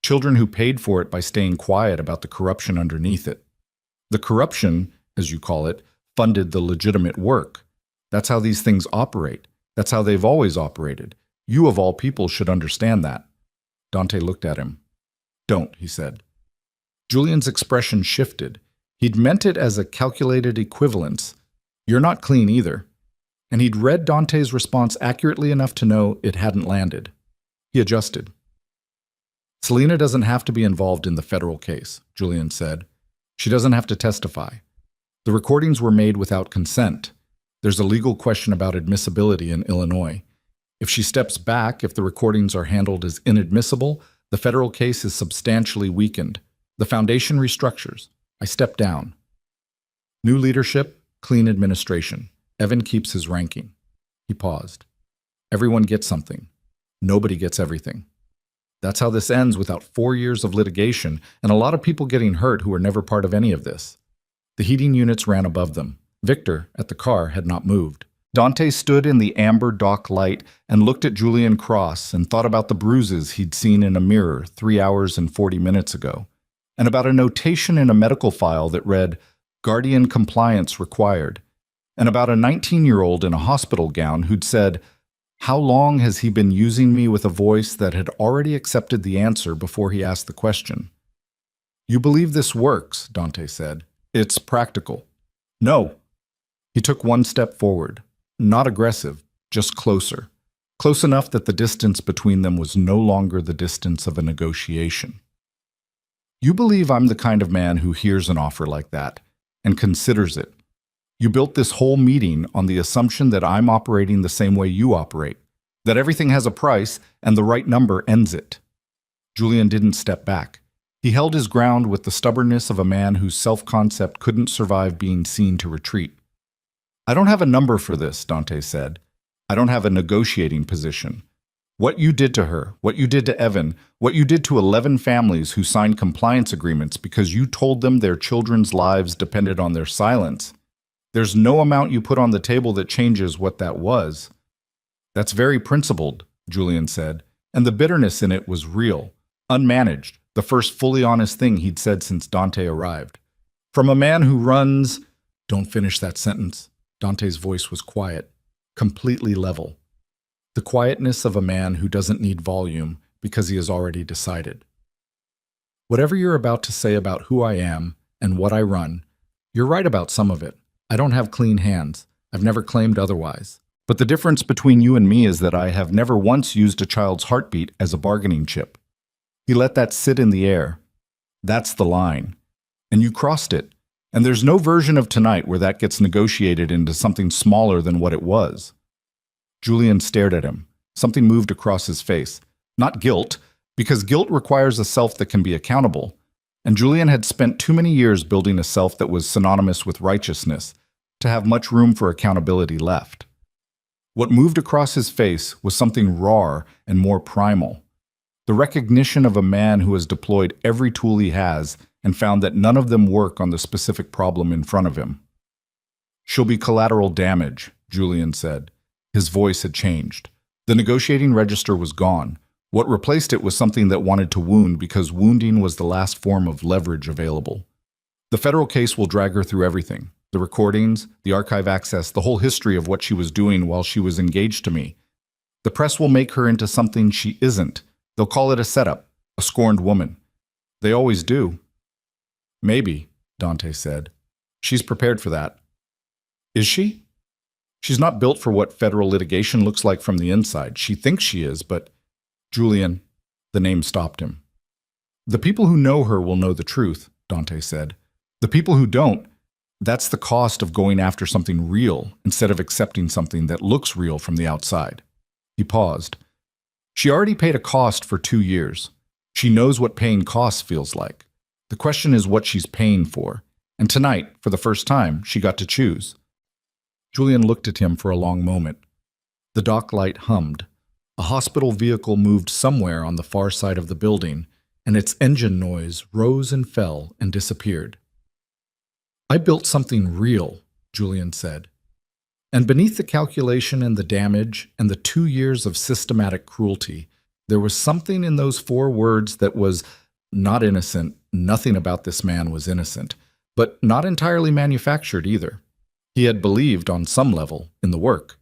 [SPEAKER 1] Children who paid for it by staying quiet about the corruption underneath it. The corruption, as you call it, funded the legitimate work. That's how these things operate. That's how they've always operated. You of all people should understand that. Dante looked at him. "Don't," he said. Julian's expression shifted. He'd meant it as a calculated equivalence. "You're not clean either." And he'd read Dante's response accurately enough to know it hadn't landed. He adjusted. "Selena doesn't have to be involved in the federal case," Julian said. "She doesn't have to testify. The recordings were made without consent. There's a legal question about admissibility in Illinois. If she steps back, if the recordings are handled as inadmissible, the federal case is substantially weakened. The Foundation restructures. I step down. New leadership, clean administration. Evan keeps his ranking." He paused. "Everyone gets something. Nobody gets everything. That's how this ends without 4 years of litigation and a lot of people getting hurt who were never part of any of this." The heating units ran above them. Victor, at the car, had not moved. Dante stood in the amber dock light and looked at Julian Cross and thought about the bruises he'd seen in a mirror 3 hours and 40 minutes ago, and about a notation in a medical file that read, "Guardian compliance required," and about a 19-year-old in a hospital gown who'd said, "How long has he been using me?" with a voice that had already accepted the answer before he asked the question. "You believe this works," Dante said. "It's practical." "No." He took one step forward. Not aggressive, just closer. Close enough that the distance between them was no longer the distance of a negotiation. You believe I'm the kind of man who hears an offer like that and considers it. You built this whole meeting on the assumption that I'm operating the same way you operate, that everything has a price and the right number ends it. Julian didn't step back. He held his ground with the stubbornness of a man whose self-concept couldn't survive being seen to retreat. I don't have a number for this, Dante said. I don't have a negotiating position. What you did to her, what you did to Evan, what you did to 11 families who signed compliance agreements because you told them their children's lives depended on their silence. There's no amount you put on the table that changes what that was. That's very principled, Julian said, and the bitterness in it was real, unmanaged, the first fully honest thing he'd said since Dante arrived. From a man who runs— Don't finish that sentence. Dante's voice was quiet, completely level. The quietness of a man who doesn't need volume because he has already decided. Whatever you're about to say about who I am and what I run, you're right about some of it. I don't have clean hands. I've never claimed otherwise. But the difference between you and me is that I have never once used a child's heartbeat as a bargaining chip. He let that sit in the air. That's the line. And you crossed it. And there's no version of tonight where that gets negotiated into something smaller than what it was. Julian stared at him. Something moved across his face. Not guilt, because guilt requires a self that can be accountable. And Julian had spent too many years building a self that was synonymous with righteousness to have much room for accountability left. What moved across his face was something raw and more primal. The recognition of a man who has deployed every tool he has and found that none of them work on the specific problem in front of him. She'll be collateral damage, Julian said. His voice had changed. The negotiating register was gone. What replaced it was something that wanted to wound because wounding was the last form of leverage available. The federal case will drag her through everything. The recordings, the archive access, the whole history of what she was doing while she was engaged to me. The press will make her into something she isn't. They'll call it a setup, a scorned woman. They always do. Maybe, Dante said. She's prepared for that. Is she? She's not built for what federal litigation looks like from the inside. She thinks she is, but— Julian, the name stopped him. The people who know her will know the truth, Dante said. The people who don't— that's the cost of going after something real instead of accepting something that looks real from the outside. He paused. She already paid a cost for 2 years. She knows what paying costs feels like. The question is what she's paying for. And tonight, for the first time, she got to choose. Julian looked at him for a long moment. The dock light hummed. A hospital vehicle moved somewhere on the far side of the building, and its engine noise rose and fell and disappeared. I built something real, Julian said. And beneath the calculation and the damage and the 2 years of systematic cruelty, there was something in those 4 words that was not innocent. Nothing about this man was innocent, but not entirely manufactured either. He had believed on some level in the work.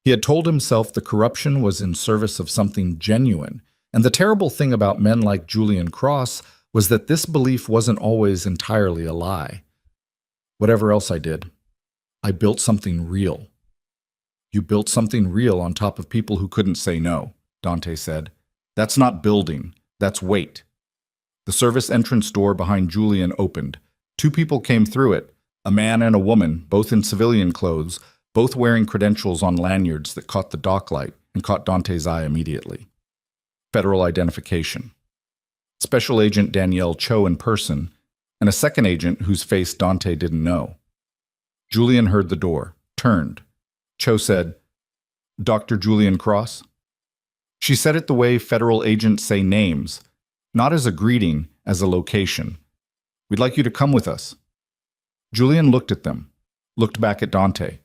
[SPEAKER 1] He had told himself the corruption was in service of something genuine, and the terrible thing about men like Julian Cross was that this belief wasn't always entirely a lie. Whatever else I did, I built something real. You built something real on top of people who couldn't say no, Dante said. That's not building, that's weight. The service entrance door behind Julian opened. 2 people came through it, a man and a woman, both in civilian clothes, both wearing credentials on lanyards that caught the dock light and caught Dante's eye immediately. Federal identification. Special Agent Danielle Cho in person, and a second agent whose face Dante didn't know. Julian heard the door, turned. Cho said, Dr. Julian Cross? She said it the way federal agents say names, not as a greeting, as a location. We'd like you to come with us. Julian looked at them, looked back at Dante.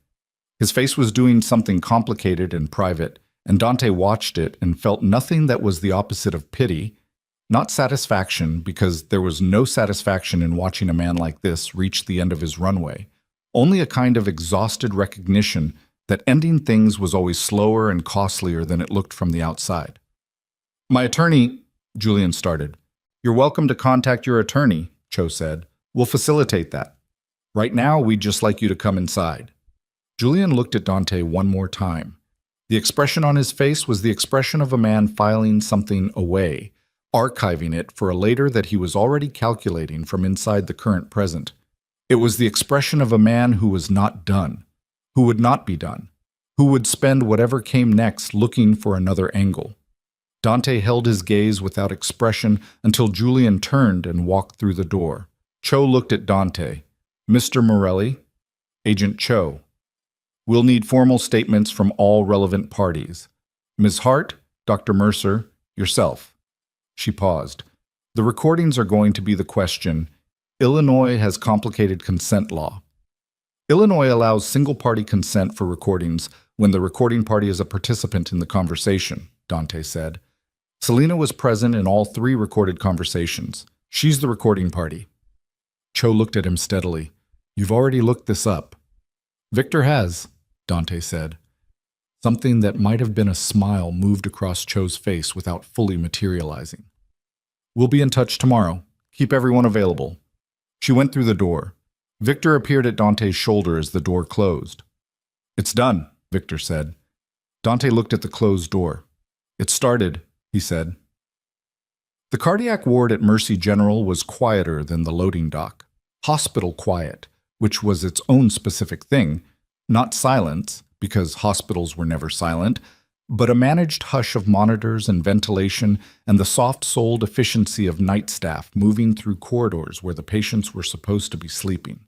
[SPEAKER 1] His face was doing something complicated and private, and Dante watched it and felt nothing that was the opposite of pity, not satisfaction, because there was no satisfaction in watching a man like this reach the end of his runway, only a kind of exhausted recognition that ending things was always slower and costlier than it looked from the outside. My attorney, Julian started. You're welcome to contact your attorney, Cho said. We'll facilitate that. Right now, we'd just like you to come inside. Julian looked at Dante one more time. The expression on his face was the expression of a man filing something away, archiving it for a later that he was already calculating from inside the current present. It was the expression of a man who was not done, who would not be done, who would spend whatever came next looking for another angle. Dante held his gaze without expression until Julian turned and walked through the door. Cho looked at Dante. Mr. Morelli, Agent Cho. We'll need formal statements from all relevant parties. Ms. Hart, Dr. Mercer, yourself. She paused. The recordings are going to be the question. Illinois has complicated consent law. Illinois allows single-party consent for recordings when the recording party is a participant in the conversation, Dante said. Selena was present in all 3 recorded conversations. She's the recording party. Cho looked at him steadily. You've already looked this up. Victor has, Dante said. Something that might have been a smile moved across Cho's face without fully materializing. We'll be in touch tomorrow. Keep everyone available. She went through the door. Victor appeared at Dante's shoulder as the door closed. It's done, Victor said. Dante looked at the closed door. It started, he said. The cardiac ward at Mercy General was quieter than the loading dock. Hospital quiet, which was its own specific thing, not silence, because hospitals were never silent, but a managed hush of monitors and ventilation and the soft-souled efficiency of night staff moving through corridors where the patients were supposed to be sleeping.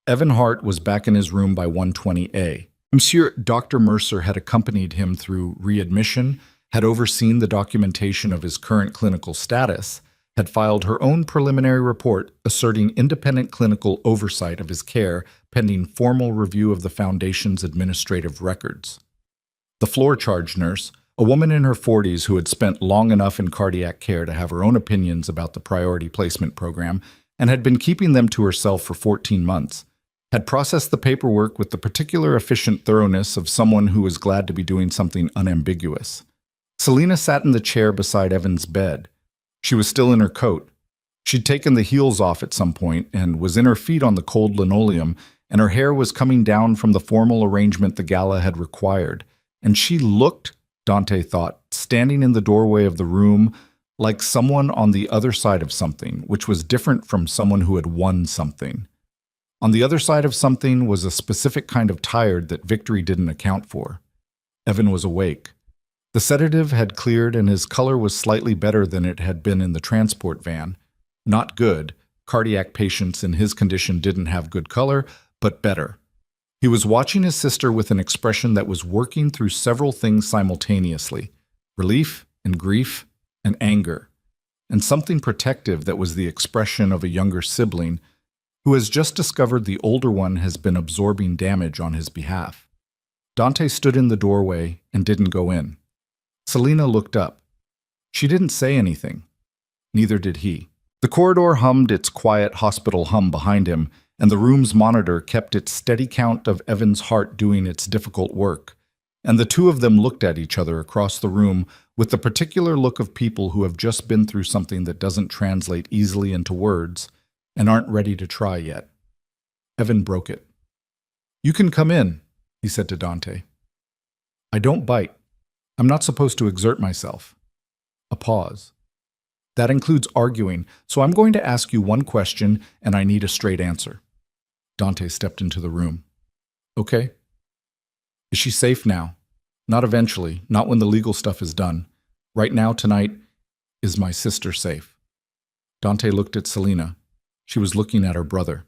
[SPEAKER 1] Evan Hart was back in his room by 120A. Monsieur Dr. Mercer had accompanied him through readmission, had overseen the documentation of his current clinical status, had filed her own preliminary report asserting independent clinical oversight of his care pending formal review of the Foundation's administrative records. The floor charge nurse, a woman in her 40s who had spent long enough in cardiac care to have her own opinions about the priority placement program and had been keeping them to herself for 14 months, had processed the paperwork with the particular efficient thoroughness of someone who was glad to be doing something unambiguous. Selena sat in the chair beside Evan's bed. She was still in her coat. She'd taken the heels off at some point and was in her feet on the cold linoleum, and her hair was coming down from the formal arrangement the gala had required. And she looked, Dante thought, standing in the doorway of the room, like someone on the other side of something, which was different from someone who had won something. On the other side of something was a specific kind of tired that victory didn't account for. Evan was awake. The sedative had cleared and his color was slightly better than it had been in the transport van. Not good. Cardiac patients in his condition didn't have good color, but better. He was watching his sister with an expression that was working through several things simultaneously: relief and grief and anger, and something protective that was the expression of a younger sibling who has just discovered the older one has been absorbing damage on his behalf. Dante stood in the doorway and didn't go in. Selena looked up. She didn't say anything. Neither did he. The corridor hummed its quiet hospital hum behind him, and the room's monitor kept its steady count of Evan's heart doing its difficult work. And the two of them looked at each other across the room with the particular look of people who have just been through something that doesn't translate easily into words and aren't ready to try yet. Evan broke it. "You can come in," he said to Dante. "I don't bite. I'm not supposed to exert myself." A pause. "That includes arguing, so I'm going to ask you one question, and I need a straight answer." Dante stepped into the room. "Okay." "Is she safe now?" "Not eventually, not when the legal stuff is done. Right now, tonight, is my sister safe?" Dante looked at Selena. She was looking at her brother.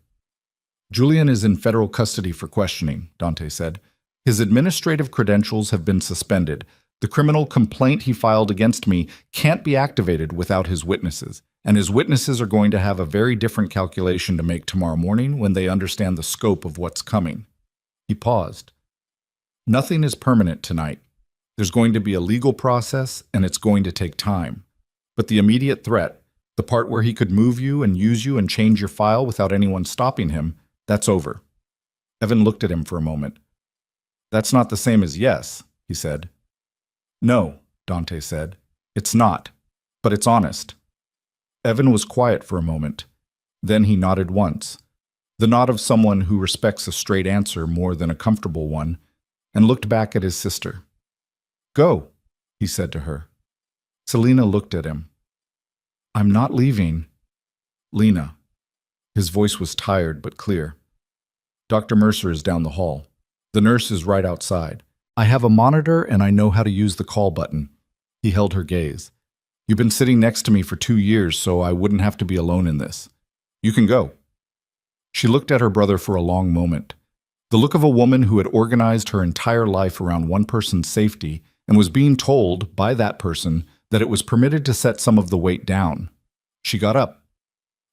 [SPEAKER 1] "Julian is in federal custody for questioning," Dante said. "His administrative credentials have been suspended. The criminal complaint he filed against me can't be activated without his witnesses, and his witnesses are going to have a very different calculation to make tomorrow morning when they understand the scope of what's coming." He paused. "Nothing is permanent tonight. There's going to be a legal process, and it's going to take time. But the immediate threat, the part where he could move you and use you and change your file without anyone stopping him, that's over." Evan looked at him for a moment. "That's not the same as yes," he said. "No," Dante said. "It's not, but it's honest." Evan was quiet for a moment. Then he nodded once. the nod of someone who respects a straight answer more than a comfortable one, and looked back at his sister. "Go," he said to her. Selina looked at him. "I'm not leaving." "Lena." His voice was tired but clear. "Dr. Mercer is down the hall. The nurse is right outside. I have a monitor and I know how to use the call button." He held her gaze. "You've been sitting next to me for 2 years, so I wouldn't have to be alone in this. You can go." She looked at her brother for a long moment. The look of a woman who had organized her entire life around one person's safety and was being told by that person that it was permitted to set some of the weight down. She got up.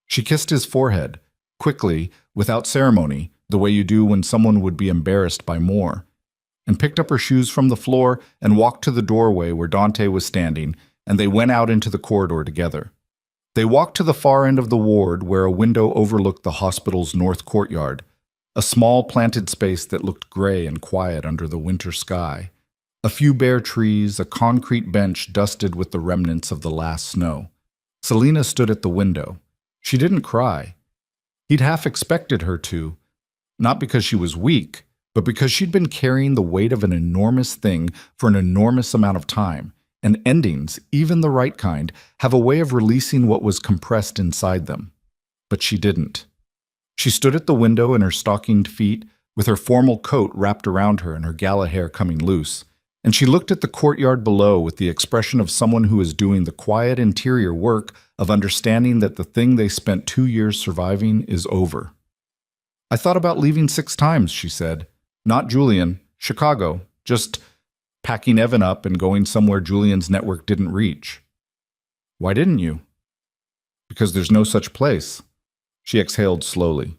[SPEAKER 1] She kissed his forehead, quickly, without ceremony, the way you do when someone would be embarrassed by more, and picked up her shoes from the floor and walked to the doorway where Dante was standing, and they went out into the corridor together. They walked to the far end of the ward where a window overlooked the hospital's north courtyard, a small planted space that looked gray and quiet under the winter sky. A few bare trees, a concrete bench dusted with the remnants of the last snow. Selina stood at the window. She didn't cry. He'd half expected her to, not because she was weak, but because she'd been carrying the weight of an enormous thing for an enormous amount of time, and endings, even the right kind, have a way of releasing what was compressed inside them. But she didn't. She stood at the window in her stockinged feet, with her formal coat wrapped around her and her gala hair coming loose, and she looked at the courtyard below with the expression of someone who is doing the quiet interior work of understanding that the thing they spent 2 years surviving is over. "I thought about leaving 6 times, she said. "Not Julian, Chicago, just packing Evan up and going somewhere Julian's network didn't reach." "Why didn't you?" "Because there's no such place." She exhaled slowly.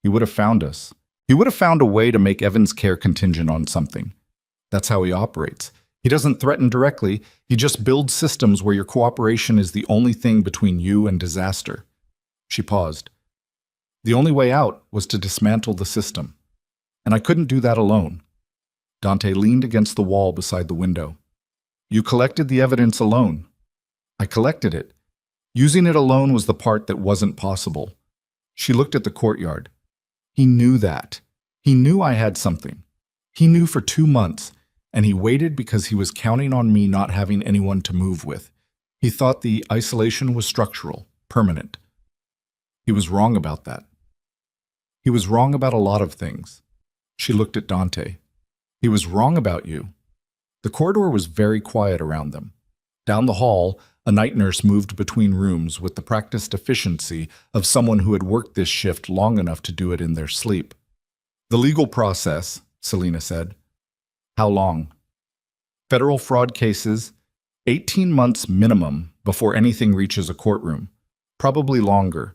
[SPEAKER 1] "He would have found us. He would have found a way to make Evan's care contingent on something. That's how he operates. He doesn't threaten directly, he just builds systems where your cooperation is the only thing between you and disaster." She paused. "The only way out was to dismantle the system. And I couldn't do that alone." Dante leaned against the wall beside the window. "You collected the evidence alone." "I collected it. Using it alone was the part that wasn't possible." She looked at the courtyard. "He knew that. He knew I had something. He knew for 2 months, and he waited because he was counting on me not having anyone to move with. He thought the isolation was structural, permanent. He was wrong about that. He was wrong about a lot of things." She looked at Dante. "He was wrong about you." The corridor was very quiet around them. Down the hall, a night nurse moved between rooms with the practiced efficiency of someone who had worked this shift long enough to do it in their sleep. "The legal process," Selina said. "How long?" "Federal fraud cases, 18 months minimum before anything reaches a courtroom. Probably longer.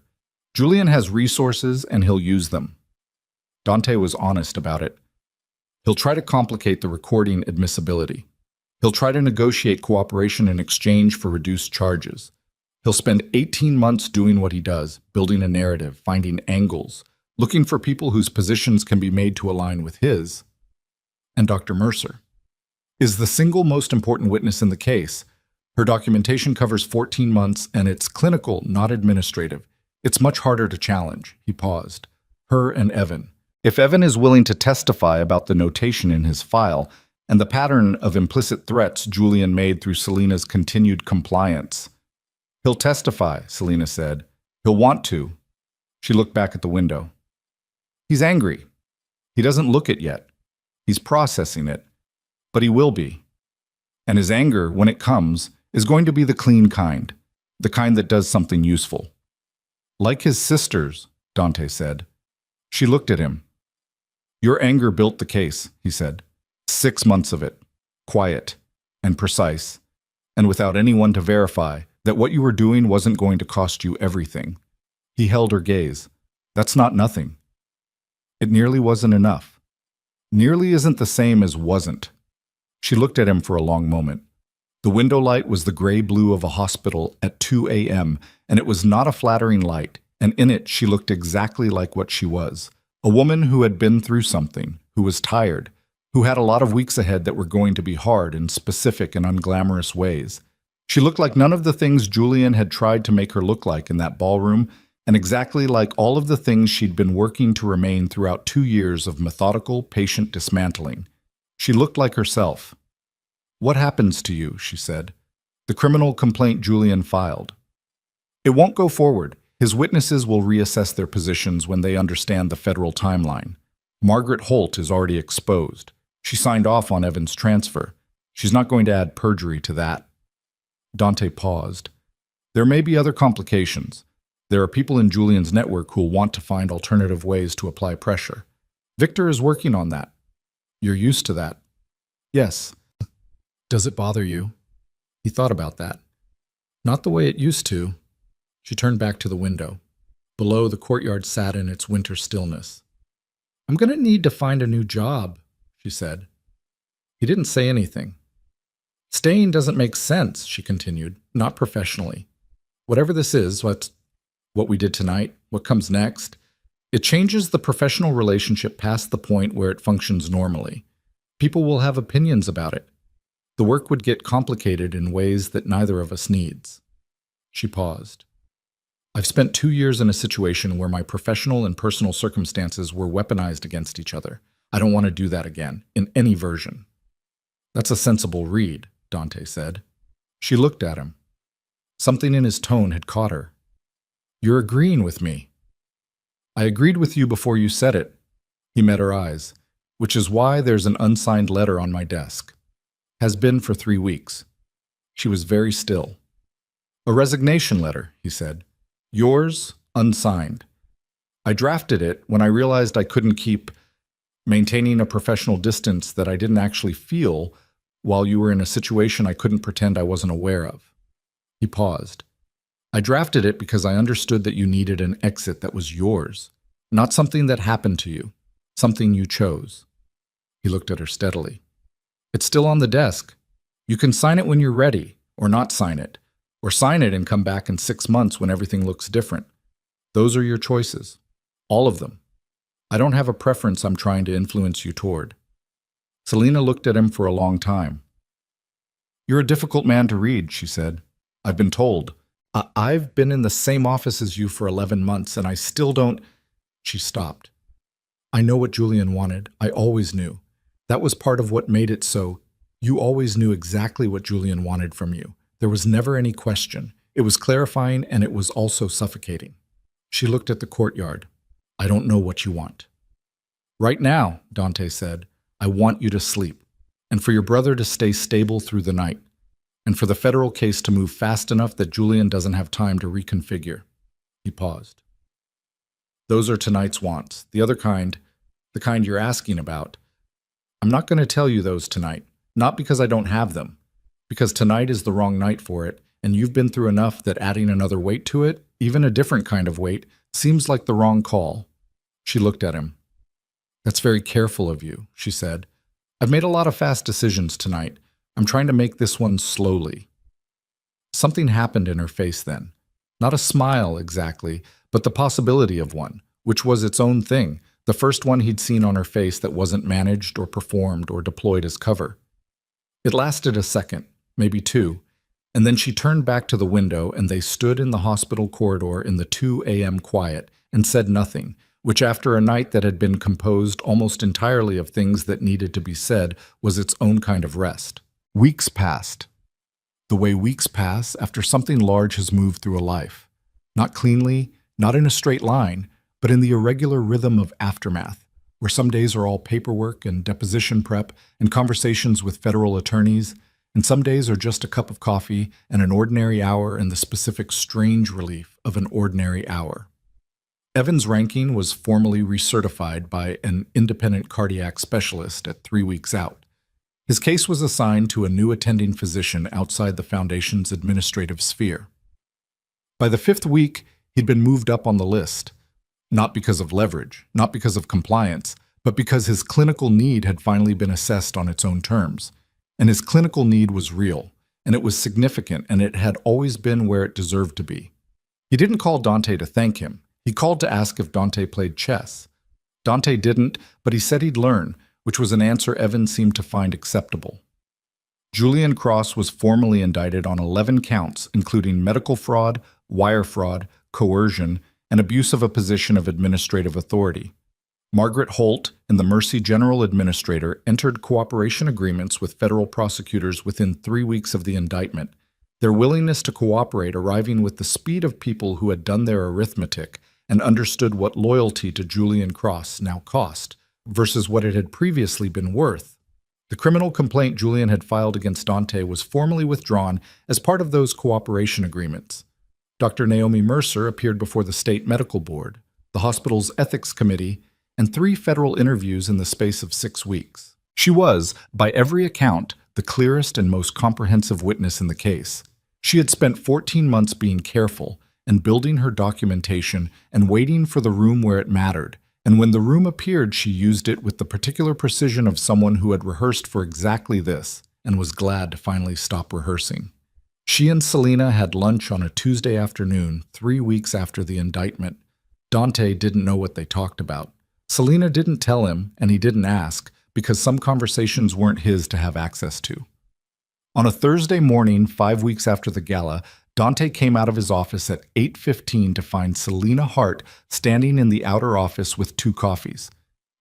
[SPEAKER 1] Julian has resources and he'll use them." Dante was honest about it. "He'll try to complicate the recording admissibility. He'll try to negotiate cooperation in exchange for reduced charges. He'll spend 18 months doing what he does, building a narrative, finding angles, looking for people whose positions can be made to align with his. And Dr. Mercer is the single most important witness in the case. Her documentation covers 14 months, and it's clinical, not administrative. It's much harder to challenge." He paused. "Her and Evan. If Evan is willing to testify about the notation in his file and the pattern of implicit threats Julian made through Selina's continued compliance." "He'll testify," Selina said. "He'll want to." She looked back at the window. "He's angry. He doesn't look it yet. He's processing it. But he will be. And his anger, when it comes, is going to be the clean kind, the kind that does something useful." "Like his sisters," Dante said. She looked at him. "Your anger built the case," he said. 6 months of it, quiet and precise, and without anyone to verify that what you were doing wasn't going to cost you everything." He held her gaze. "That's not nothing. It nearly wasn't enough." "Nearly isn't the same as wasn't." She looked at him for a long moment. The window light was the gray-blue of a hospital at 2 a.m., and it was not a flattering light, and in it she looked exactly like what she was, a woman who had been through something, who was tired, who had a lot of weeks ahead that were going to be hard in specific and unglamorous ways. She looked like none of the things Julian had tried to make her look like in that ballroom, and exactly like all of the things she'd been working to remain throughout 2 years of methodical, patient dismantling. She looked like herself. "What happens to you?" she said. "The criminal complaint Julian filed. It won't go forward. His witnesses will reassess their positions when they understand the federal timeline. Margaret Holt is already exposed. She signed off on Evan's transfer. She's not going to add perjury to that." Dante paused. "There may be other complications. There are people in Julian's network who'll want to find alternative ways to apply pressure. Victor is working on that. You're used to that." "Yes." "Does it bother you?" He thought about that. "Not the way it used to." She turned back to the window. Below, the courtyard sat in its winter stillness. "I'm going to need to find a new job," she said. He didn't say anything. "Staying doesn't make sense," she continued, "not professionally. Whatever this is, what we did tonight, what comes next, it changes the professional relationship past the point where it functions normally. People will have opinions about it. The work would get complicated in ways that neither of us needs." She paused. "I've spent 2 years in a situation where my professional and personal circumstances were weaponized against each other. I don't want to do that again, in any version." "That's a sensible read," Dante said. She looked at him. Something in his tone had caught her. "You're agreeing with me." "I agreed with you before you said it." He met her eyes. "Which is why there's an unsigned letter on my desk. Has been for 3 weeks. She was very still. "A resignation letter," he said. "Yours, unsigned. I drafted it when I realized I couldn't keep maintaining a professional distance that I didn't actually feel while you were in a situation I couldn't pretend I wasn't aware of." He paused. "I drafted it because I understood that you needed an exit that was yours, not something that happened to you, something you chose." He looked at her steadily. "It's still on the desk. You can sign it when you're ready, or not sign it, or sign it and come back in 6 months when everything looks different. Those are your choices. All of them. I don't have a preference I'm trying to influence you toward." Selena looked at him for a long time. "You're a difficult man to read," she said. "I've been told. I've been in the same office as you for 11 months, and I still don't—" She stopped. "I know what Julian wanted. I always knew. That was part of what made it so. You always knew exactly what Julian wanted from you. There was never any question. It was clarifying, and it was also suffocating." She looked at the courtyard. "I don't know what you want." "Right now," Dante said, "I want you to sleep, and for your brother to stay stable through the night, and for the federal case to move fast enough that Julian doesn't have time to reconfigure." He paused. "Those are tonight's wants. The other kind, the kind you're asking about. I'm not going to tell you those tonight, not because I don't have them, because tonight is the wrong night for it, and you've been through enough that adding another weight to it, even a different kind of weight, seems like the wrong call." She looked at him. "That's very careful of you," she said. "I've made a lot of fast decisions tonight. I'm trying to make this one slowly." Something happened in her face then. Not a smile exactly, but the possibility of one, which was its own thing, the first one he'd seen on her face that wasn't managed or performed or deployed as cover. It lasted a second, maybe 2, and then she turned back to the window and they stood in the hospital corridor in the 2 a.m. quiet and said nothing, which after a night that had been composed almost entirely of things that needed to be said was its own kind of rest. Weeks passed. The way weeks pass after something large has moved through a life. Not cleanly, not in a straight line, but in the irregular rhythm of aftermath, where some days are all paperwork and deposition prep and conversations with federal attorneys, and some days are just a cup of coffee and an ordinary hour and the specific strange relief of an ordinary hour. Evan's ranking was formally recertified by an independent cardiac specialist at 3 weeks out. His case was assigned to a new attending physician outside the Foundation's administrative sphere. By the 5th week, he'd been moved up on the list, not because of leverage, not because of compliance, but because his clinical need had finally been assessed on its own terms. And his clinical need was real, and it was significant, and it had always been where it deserved to be. He didn't call Dante to thank him. He called to ask if Dante played chess. Dante didn't, but he said he'd learn, which was an answer Evan seemed to find acceptable. Julian Cross was formally indicted on 11 counts, including medical fraud, wire fraud, coercion, and abuse of a position of administrative authority. Margaret Holt and the Mercy General Administrator entered cooperation agreements with federal prosecutors within 3 weeks of the indictment, their willingness to cooperate arriving with the speed of people who had done their arithmetic and understood what loyalty to Julian Cross now cost versus what it had previously been worth. The criminal complaint Julian had filed against Dante was formally withdrawn as part of those cooperation agreements. Dr. Naomi Mercer appeared before the State Medical Board, the hospital's ethics committee, and 3 federal interviews in the space of 6 weeks. She was, by every account, the clearest and most comprehensive witness in the case. She had spent 14 months being careful and building her documentation and waiting for the room where it mattered, and when the room appeared, she used it with the particular precision of someone who had rehearsed for exactly this and was glad to finally stop rehearsing. She and Selena had lunch on a Tuesday afternoon, 3 weeks after the indictment. Dante didn't know what they talked about. Selena didn't tell him, and he didn't ask, because some conversations weren't his to have access to. On a Thursday morning, 5 weeks after the gala, Dante came out of his office at 8:15 to find Selena Hart standing in the outer office with 2 coffees.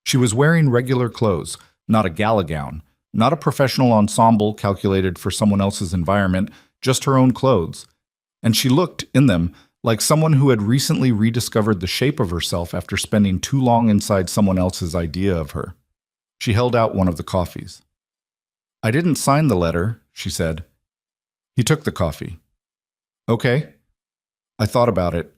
[SPEAKER 1] She was wearing regular clothes, not a gala gown, not a professional ensemble calculated for someone else's environment, just her own clothes. And she looked, in them, like someone who had recently rediscovered the shape of herself after spending too long inside someone else's idea of her. She held out one of the coffees. "I didn't sign the letter," she said. He took the coffee. "Okay." I thought about it.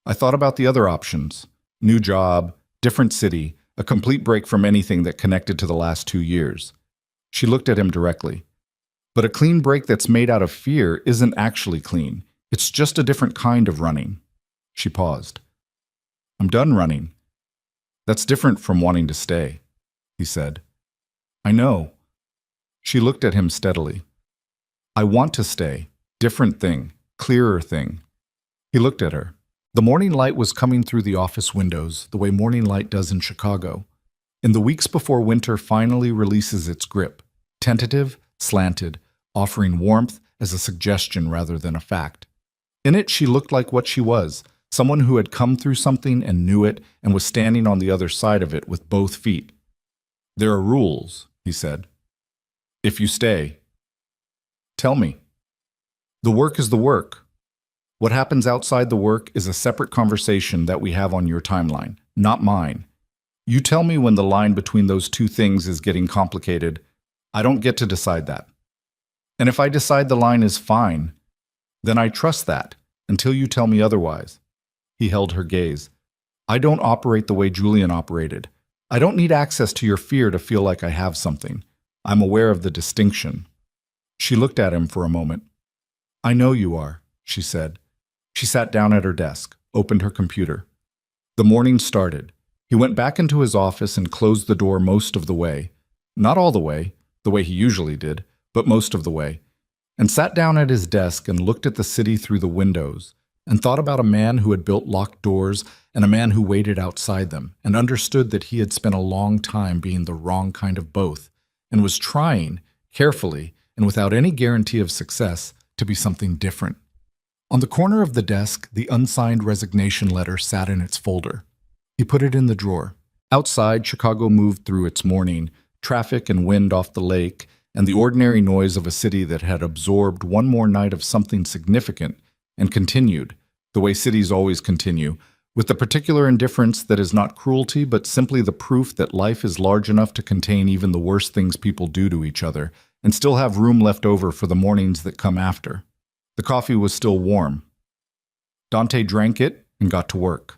[SPEAKER 1] I thought about the other options. New job, different city, a complete break from anything that connected to the last 2 years. She looked at him directly. "But a clean break that's made out of fear isn't actually clean. It's just a different kind of running." She paused. "I'm done running." "That's different from wanting to stay," he said. "I know." She looked at him steadily. "I want to stay. Different thing. Clearer thing." He looked at her. The morning light was coming through the office windows, the way morning light does in Chicago. In the weeks before winter finally releases its grip, tentative, slanted, offering warmth as a suggestion rather than a fact. In it, she looked like what she was, someone who had come through something and knew it and was standing on the other side of it with both feet. "There are rules," he said. "If you stay." "Tell me." "The work is the work. What happens outside the work is a separate conversation that we have on your timeline, not mine. You tell me when the line between those two things is getting complicated. I don't get to decide that. And if I decide the line is fine, then I trust that until you tell me otherwise." He held her gaze. "I don't operate the way Julian operated. I don't need access to your fear to feel like I have something. I'm aware of the distinction." She looked at him for a moment. "I know you are," she said. She sat down at her desk, opened her computer. The morning started. He went back into his office and closed the door most of the way. Not all the way he usually did, but most of the way, and sat down at his desk and looked at the city through the windows, and thought about a man who had built locked doors and a man who waited outside them, and understood that he had spent a long time being the wrong kind of both, and was trying, carefully, and without any guarantee of success, to be something different. On the corner of the desk, the unsigned resignation letter sat in its folder. He put it in the drawer. Outside, Chicago moved through its morning, traffic and wind off the lake, and the ordinary noise of a city that had absorbed one more night of something significant, and continued, the way cities always continue, with the particular indifference that is not cruelty but simply the proof that life is large enough to contain even the worst things people do to each other, and still have room left over for the mornings that come after. The coffee was still warm. Dante drank it and got to work.